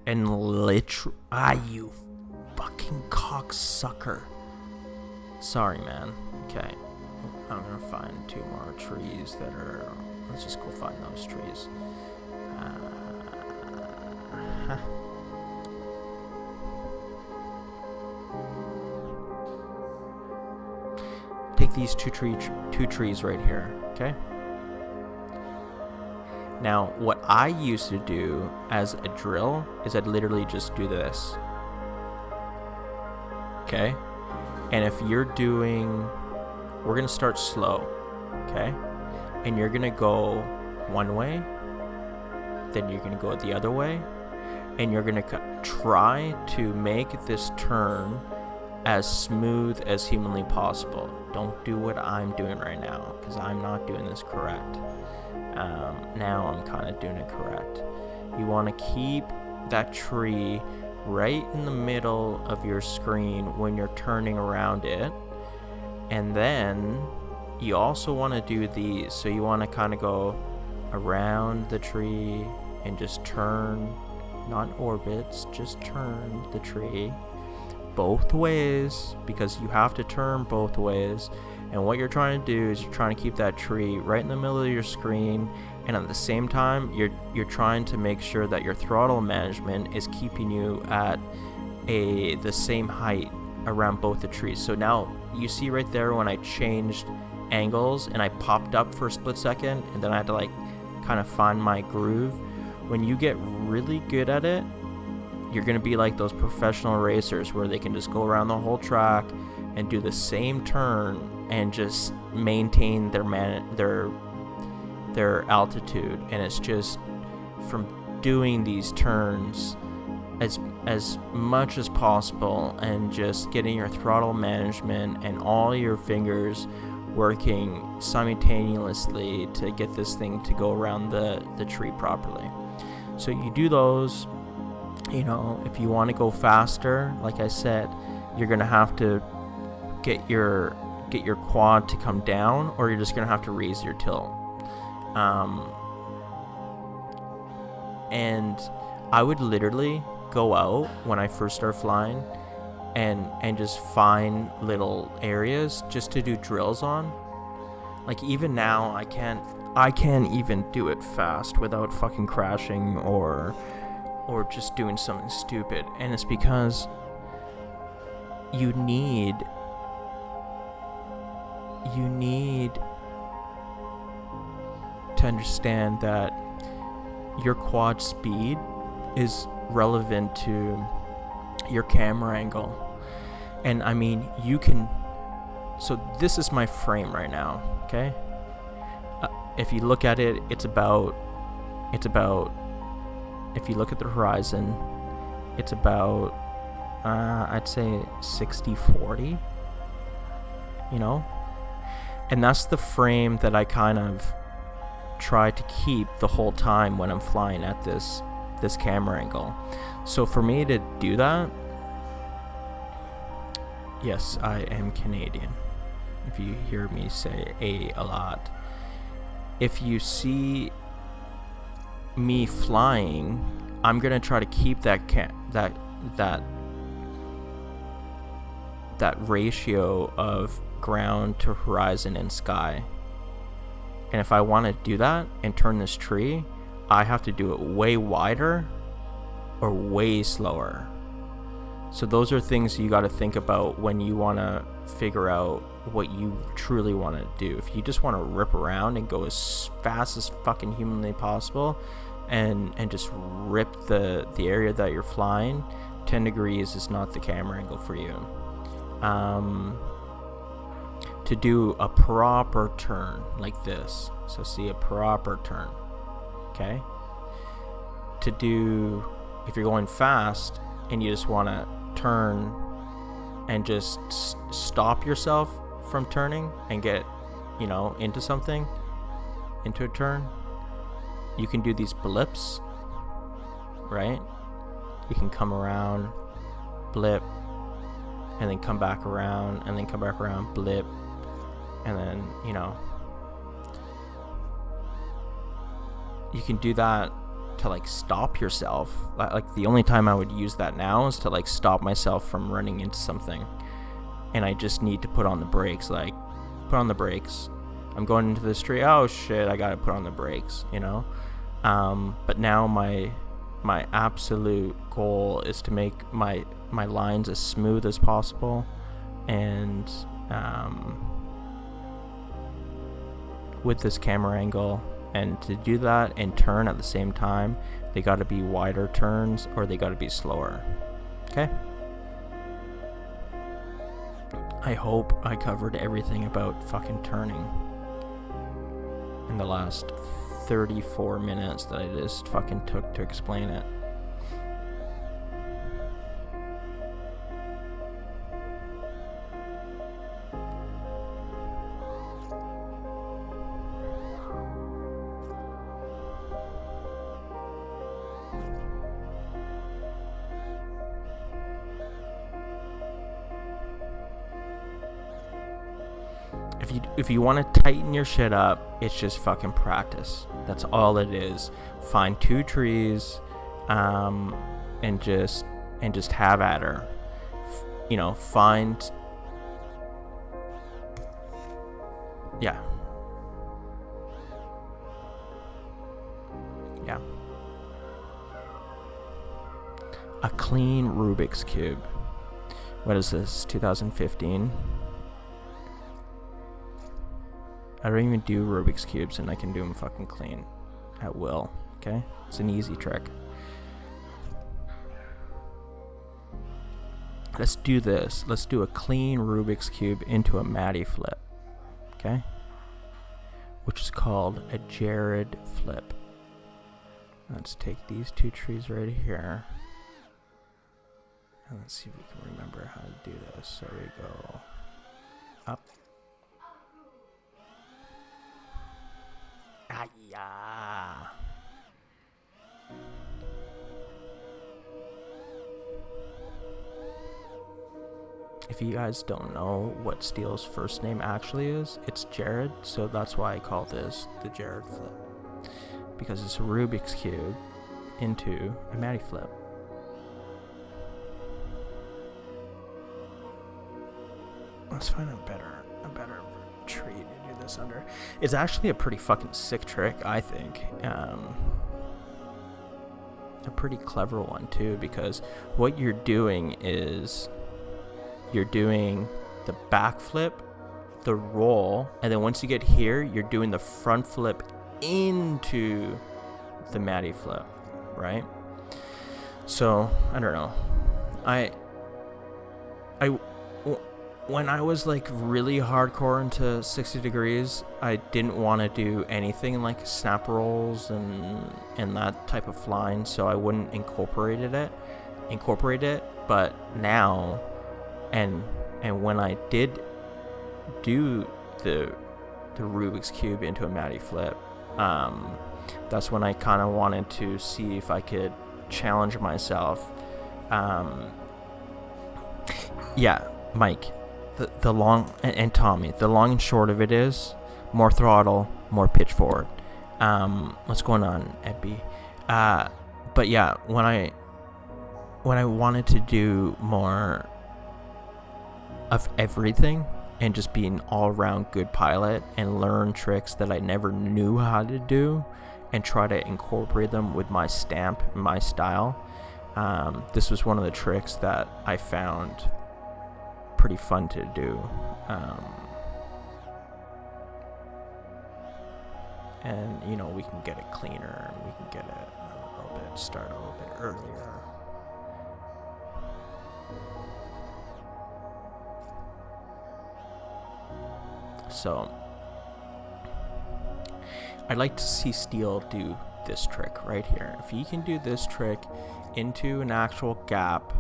and you fucking cocksucker. Sorry, man. Okay, I'm gonna find two more trees that are, let's just go find those trees. Take these two trees right here, okay? Now, what I used to do as a drill is I'd literally just do this, okay? And if you're doing, we're gonna start slow, okay? And you're gonna go one way, then you're gonna go the other way, and you're gonna try to make this turn as smooth as humanly possible. Don't do what I'm doing right now, because I'm not doing this correct. Now I'm kind of doing it correct. You want to keep that tree right in the middle of your screen when you're turning around it, and then you also want to do these. So you want to kind of go around the tree and just turn, not orbits, just turn the tree both ways, because you have to turn both ways. And what you're trying to do is you're trying to keep that tree right in the middle of your screen, and at the same time you're trying to make sure that your throttle management is keeping you at the same height around both the trees. So now you see right there when I changed angles and I popped up for a split second, and then I had to like kind of find my groove. When you get really good at it, you're going to be like those professional racers where they can just go around the whole track and do the same turn and just maintain their altitude. And it's just from doing these turns as much as possible and just getting your throttle management and all your fingers working simultaneously to get this thing to go around the tree properly. So you do those. You know, if you want to go faster, like I said, you're gonna have to get your quad to come down, or you're just gonna have to raise your tilt. And I would literally go out when I first start flying and just find little areas just to do drills on. Like even now, I can't even do it fast without fucking crashing or just doing something stupid. And it's because you need to understand that your quad speed is relevant to your camera angle. And I mean, you can, so this is my frame right now, okay? If you look at it, it's about, if you look at the horizon, it's about, I'd say 60-40, you know? And that's the frame that I kind of try to keep the whole time when I'm flying at this camera angle. So for me to do that, yes, I am Canadian. If you hear me say a lot. If you see me flying, I'm gonna try to keep that ratio of ground to horizon and sky. And if I want to do that and turn this tree, I have to do it way wider or way slower. So those are things you got to think about when you want to figure out what you truly want to do. If you just want to rip around and go as fast as fucking humanly possible and just rip the area that you're flying, 10 degrees is not the camera angle for you. To do a proper turn like this, so see, a proper turn, okay? To do, if you're going fast and you just want to turn and just stop yourself from turning and get, you know, into something, into a turn, you can do these blips, right? You can come around, blip, and then come back around, and then come back around, blip, and then, you know, you can do that to like stop yourself. Like the only time I would use that now is to like stop myself from running into something, and I just need to put on the brakes. Like, put on the brakes, I'm going into this tree, oh shit, I gotta put on the brakes, you know. But now my absolute goal is to make my lines as smooth as possible, and with this camera angle, and to do that and turn at the same time, they got to be wider turns or they got to be slower. Okay, I hope I covered everything about fucking turning in the last 34 minutes that I just fucking took to explain it. If you want to tighten your shit up, it's just fucking practice. That's all it is. Find 2 trees, and just have at her. You know, find, yeah, a clean Rubik's Cube. What is this? 2015. I don't even do Rubik's Cubes, and I can do them fucking clean at will, okay? It's an easy trick. Let's do this. Let's do a clean Rubik's Cube into a Matty flip, okay? Which is called a Jared flip. Let's take these 2 trees right here. And let's see if we can remember how to do this. So we go up. Yeah. If you guys don't know what Steele's first name actually is, it's Jared, so that's why I call this the Jared flip. Because it's a Rubik's Cube into a Matty flip. Let's find a better tree to do this under. It's actually a pretty fucking sick trick, I think. A pretty clever one too, because what you're doing is you're doing the back flip, the roll, and then once you get here, you're doing the front flip into the Matty flip, right? So I don't know. I I when I was like really hardcore into 60 degrees, I didn't want to do anything like snap rolls and that type of flying, so I wouldn't incorporate it. But now, and when I did do the Rubik's Cube into a Matty flip, that's when I kind of wanted to see if I could challenge myself. Yeah, Mike, the long, and Tommy, the long and short of it is more throttle, more pitch forward. What's going on, Epi? But yeah, when I wanted to do more of everything and just be an all-around good pilot and learn tricks that I never knew how to do and try to incorporate them with my stamp, my style, this was one of the tricks that I found pretty fun to do. And you know, we can get it cleaner and we can get it start a little bit earlier. So I'd like to see Steel do this trick right here. If he can do this trick into an actual gap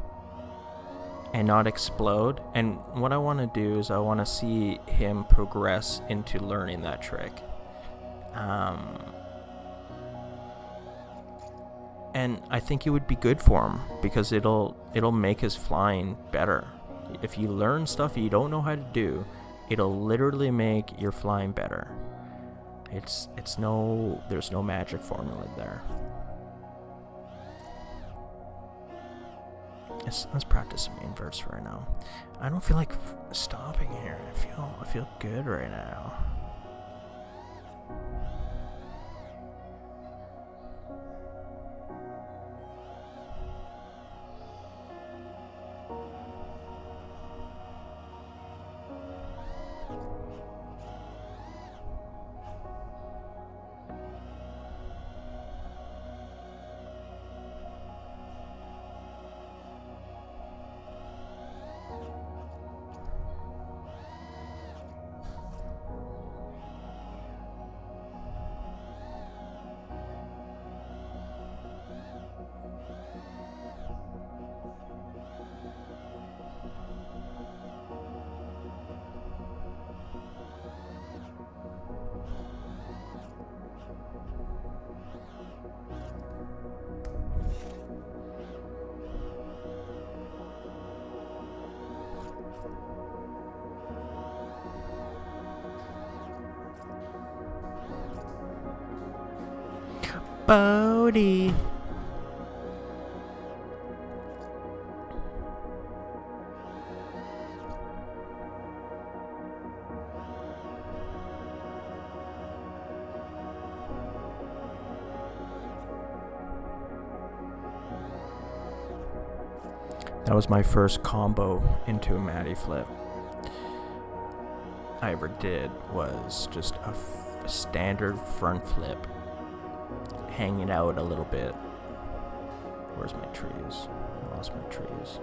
and not explode, and what I want to do is I want to see him progress into learning that trick. And I think it would be good for him because it'll make his flying better. If you learn stuff you don't know how to do, it'll literally make your flying better. There's no magic formula there. Let's practice some inverts right now. I don't feel like stopping here. I feel good right now. Bodie. That was my first combo into a Matty flip I ever did, was just a standard front flip, hanging out a little bit. Where's my trees? I lost my trees.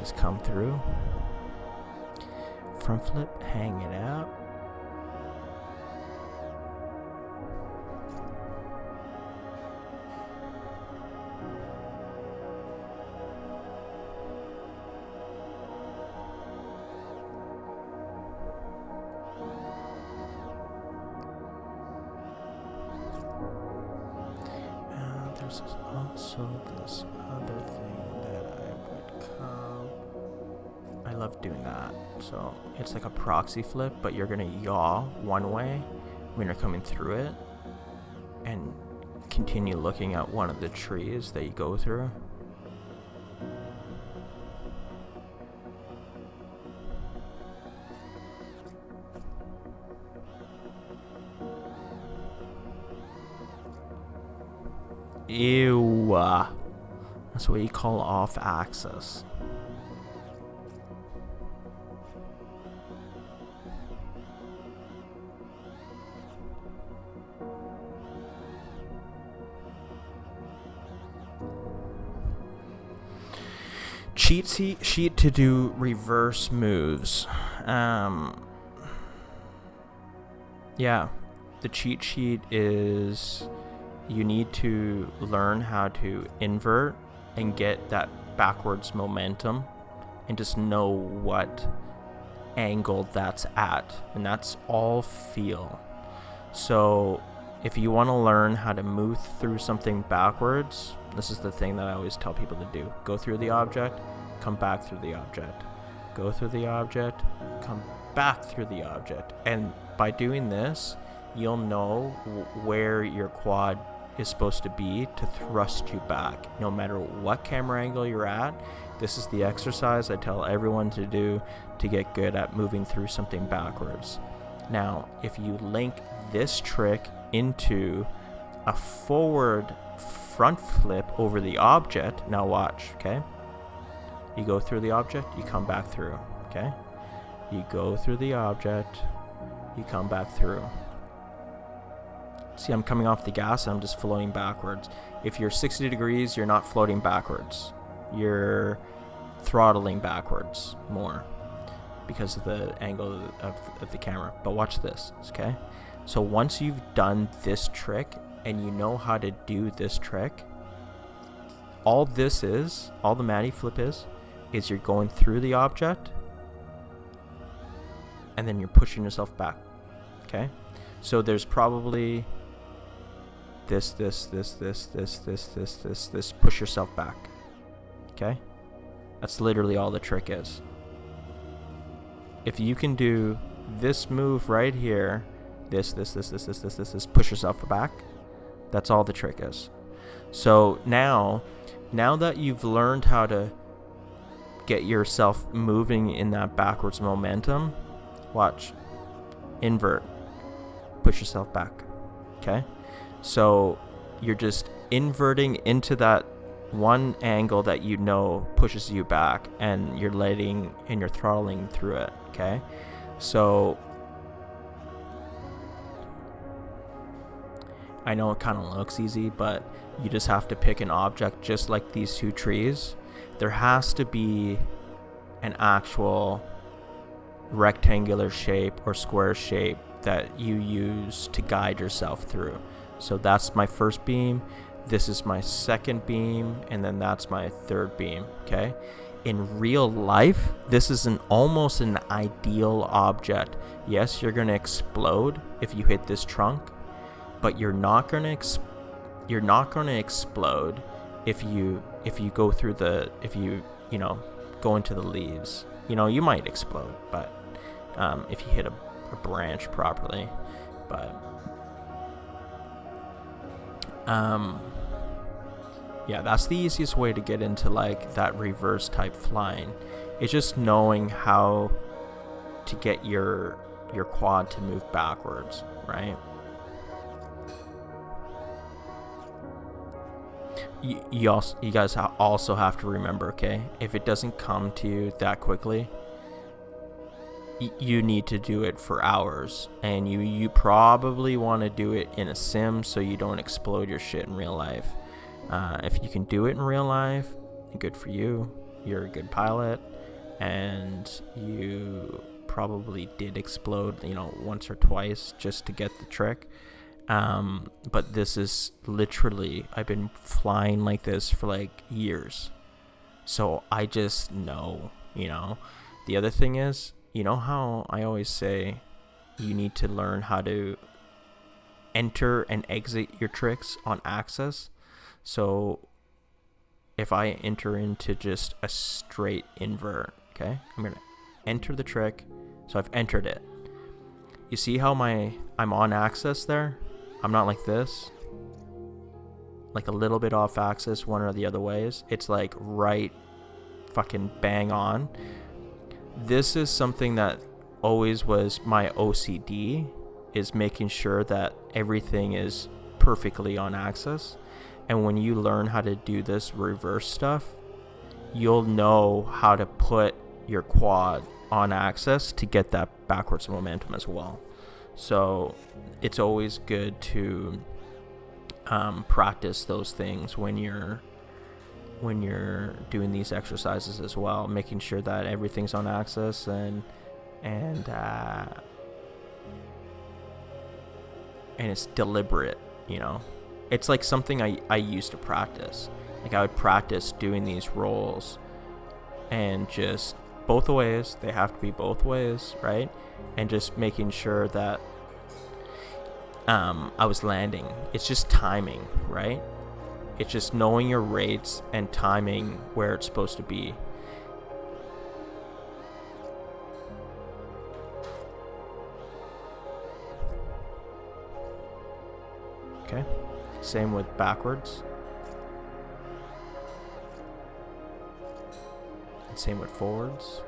Just come through. Front flip, hang it out. There's also this other thing that I would come. I love doing that. So it's like a proxy flip, but you're gonna yaw one way when you're coming through it and continue looking at one of the trees that you go through. Ew. That's what you call off axis. sheet to do reverse moves. Yeah, the cheat sheet is you need to learn how to invert and get that backwards momentum and just know what angle that's at, and that's all feel. So if you want to learn how to move through something backwards, this is the thing that I always tell people to do. Go through the object, come back through the object. Go through the object, come back through the object. And by doing this, you'll know where your quad is supposed to be to thrust you back. No matter what camera angle you're at, this is the exercise I tell everyone to do to get good at moving through something backwards. Now, if you link this trick into a forward front flip over the object, now watch, okay? You go through the object, you come back through, okay? You go through the object, you come back through. See, I'm coming off the gas and I'm just floating backwards. If you're 60 degrees, you're not floating backwards. You're throttling backwards more because of the angle of the camera. But watch this, okay? So once you've done this trick and you know how to do this trick, all the Matty flip is you're going through the object and then you're pushing yourself back, okay? So there's probably this, push yourself back, okay? That's literally all the trick is. If you can do this move right here, this, push yourself back, that's all the trick is. So now that you've learned how to get yourself moving in that backwards momentum, watch, invert, push yourself back, okay? So you're just inverting into that one angle that you know pushes you back, and you're throttling through it, okay? So I know it kind of looks easy, but you just have to pick an object just like these two trees. There has to be an actual rectangular shape or square shape that you use to guide yourself through. So that's my first beam, this is my second beam, and then that's my third beam, okay? In real life, this is almost an ideal object. Yes, you're going to explode if you hit this trunk, but you're not going to explode if you go through if you go into the leaves. You might explode, but if you hit a branch properly. But yeah, that's the easiest way to get into like that reverse type flying. It's just knowing how to get your quad to move backwards, right? You guys also have to remember, okay, if it doesn't come to you that quickly, you need to do it for hours, and you probably want to do it in a sim so you don't explode your shit in real life. If you can do it in real life, good for you. You're a good pilot, and you probably did explode, once or twice just to get the trick. But this is literally, I've been flying like this for like years, so I just know. The other thing is, how I always say you need to learn how to enter and exit your tricks on axis. So if I enter into just a straight invert, okay, I'm gonna enter the trick. So I've entered it. You see how I'm on axis there? I'm not like this, like a little bit off axis one or the other ways. It's like right fucking bang on. This is something that always was my OCD, is making sure that everything is perfectly on axis. And when you learn how to do this reverse stuff, you'll know how to put your quad on axis to get that backwards momentum as well. So it's always good to practice those things when you're when you're doing these exercises as well, making sure that everything's on axis and it's deliberate, you know. It's like something I used to practice. Like I would practice doing these rolls and just both ways. They have to be both ways, right? And just making sure that I was landing. It's just timing, right? It's just knowing your rates and timing where it's supposed to be. Okay. Same with backwards. And same with forwards.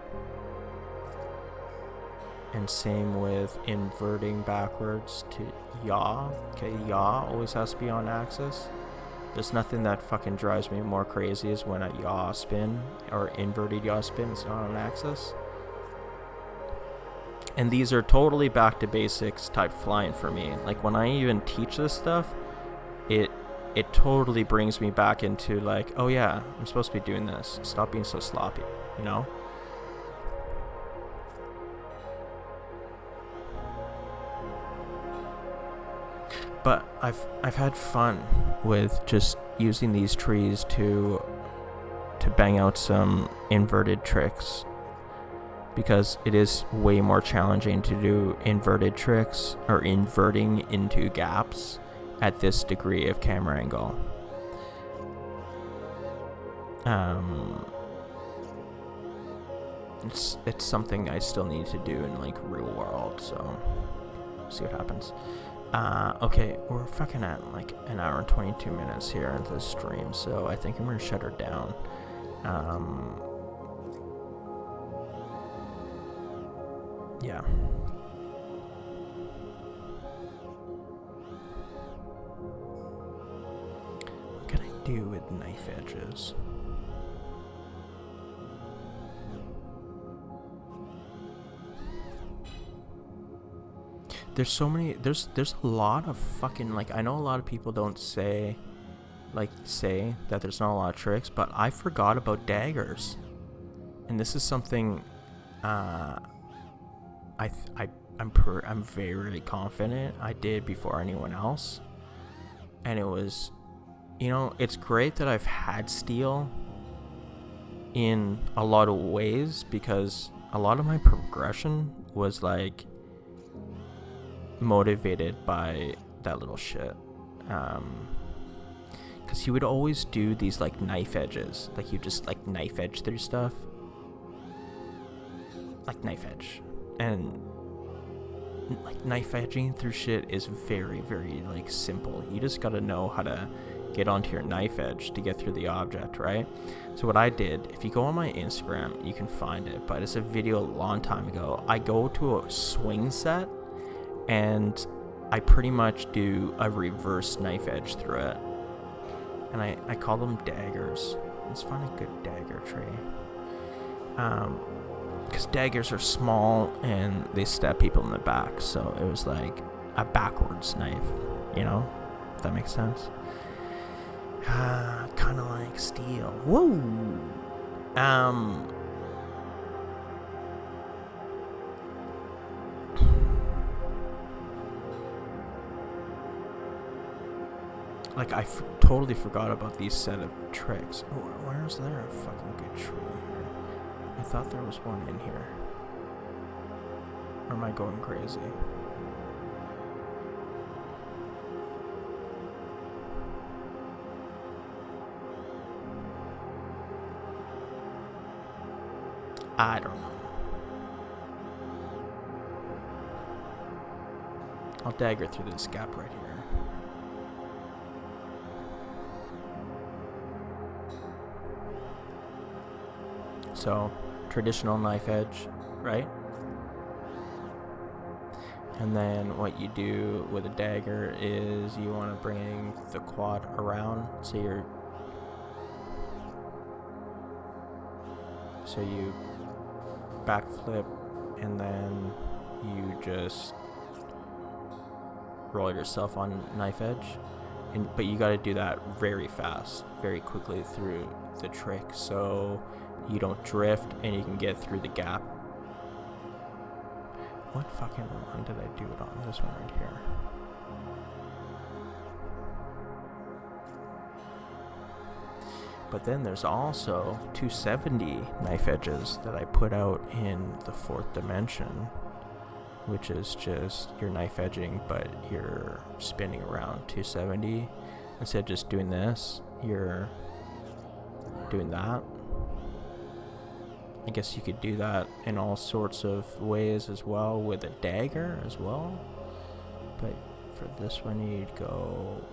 And same with inverting backwards to yaw. Okay, yaw always has to be on axis. There's nothing that fucking drives me more crazy is when a yaw spin or inverted yaw spin is not on axis. And these are totally back to basics type flying for me. Like when I even teach this stuff, it totally brings me back into like, oh yeah, I'm supposed to be doing this. Stop being so sloppy, you know? But I've had fun with just using these trees to bang out some inverted tricks, because it is way more challenging to do inverted tricks or inverting into gaps at this degree of camera angle. It's something I still need to do in like real world, so see what happens. Okay, we're fucking at like an hour and 22 minutes here into the stream, so I think I'm gonna shut her down. Yeah. What can I do with knife edges? There's so many, there's a lot of fucking, like, I know a lot of people don't say that there's not a lot of tricks, but I forgot about daggers. And this is something I'm very confident I did before anyone else. And it was, you know, it's great that I've had steel in a lot of ways, because a lot of my progression was like motivated by that little shit. Because he would always do these like knife edges, like you just like knife edge through stuff, like knife edge, and like knife edging through shit is very, very like simple. You just gotta know how to get onto your knife edge to get through the object, right? So what I did, if you go on my Instagram, you can find it, but it's a video a long time ago. I go to a swing set and I pretty much do a reverse knife edge through it. And I call them daggers. Let's find a good dagger tree. Because daggers are small and they stab people in the back. So it was like a backwards knife, you know? If that makes sense. Kind of like steel. Whoa! Like, I totally forgot about these set of tricks. Oh, where's there a fucking good tree here? I thought there was one in here. Or am I going crazy? I don't know. I'll dagger through this gap right here. So, traditional knife edge, right? And then what you do with a dagger is you want to bring the quad around, so you backflip and then you just roll yourself on knife edge. but you got to do that very fast, very quickly through the trick, so you don't drift and you can get through the gap. What fucking one did I do it on? This one right here. But then there's also 270 knife edges that I put out in the fourth dimension, which is just your knife edging, but you're spinning around 270. Instead of just doing this, you're doing that. I guess you could do that in all sorts of ways as well, with a dagger as well. But for this one, you'd go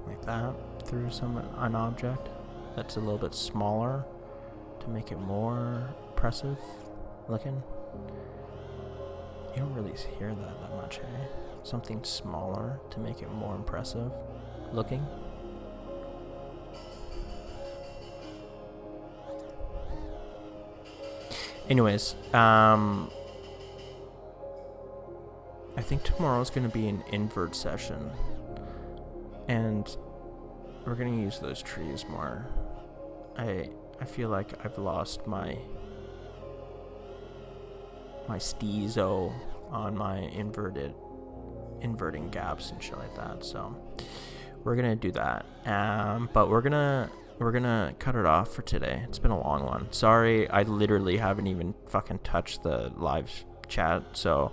like that through an object that's a little bit smaller to make it more impressive looking. You don't really hear that much, eh? Something smaller to make it more impressive looking. Anyways, I think tomorrow's going to be an invert session, and we're going to use those trees more. I feel like I've lost my steezo on my inverting gaps and shit like that, so we're going to do that. But we're gonna cut it off for today. It's been a long one. Sorry, I literally haven't even fucking touched the live chat, so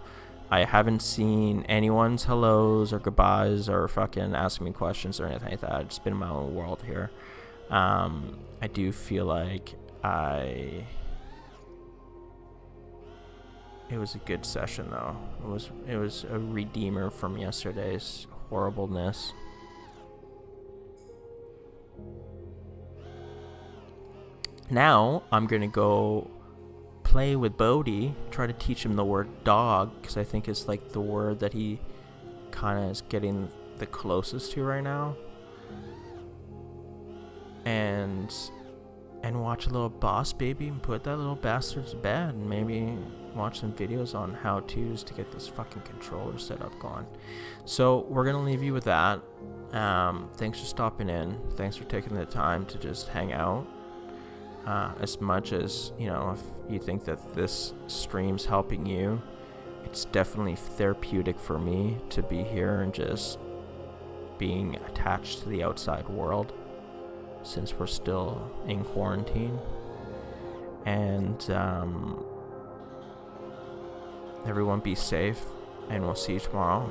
I haven't seen anyone's hellos or goodbyes or fucking asking me questions or anything like that. I've just been in my own world here. I do feel like it was a good session though. It was a redeemer from yesterday's horribleness. Now I'm gonna go play with Bodhi, try to teach him the word dog, because I think it's like the word that he kind of is getting the closest to right now, and watch a little Boss Baby and put that little bastard to bed, and maybe watch some videos on how-tos to get this fucking controller set up going. So we're gonna leave you with that. Thanks for stopping in. Thanks for taking the time to just hang out. As much as, you know, if you think that this stream's helping you, it's definitely therapeutic for me to be here and just being attached to the outside world, since we're still in quarantine. And everyone be safe, and we'll see you tomorrow.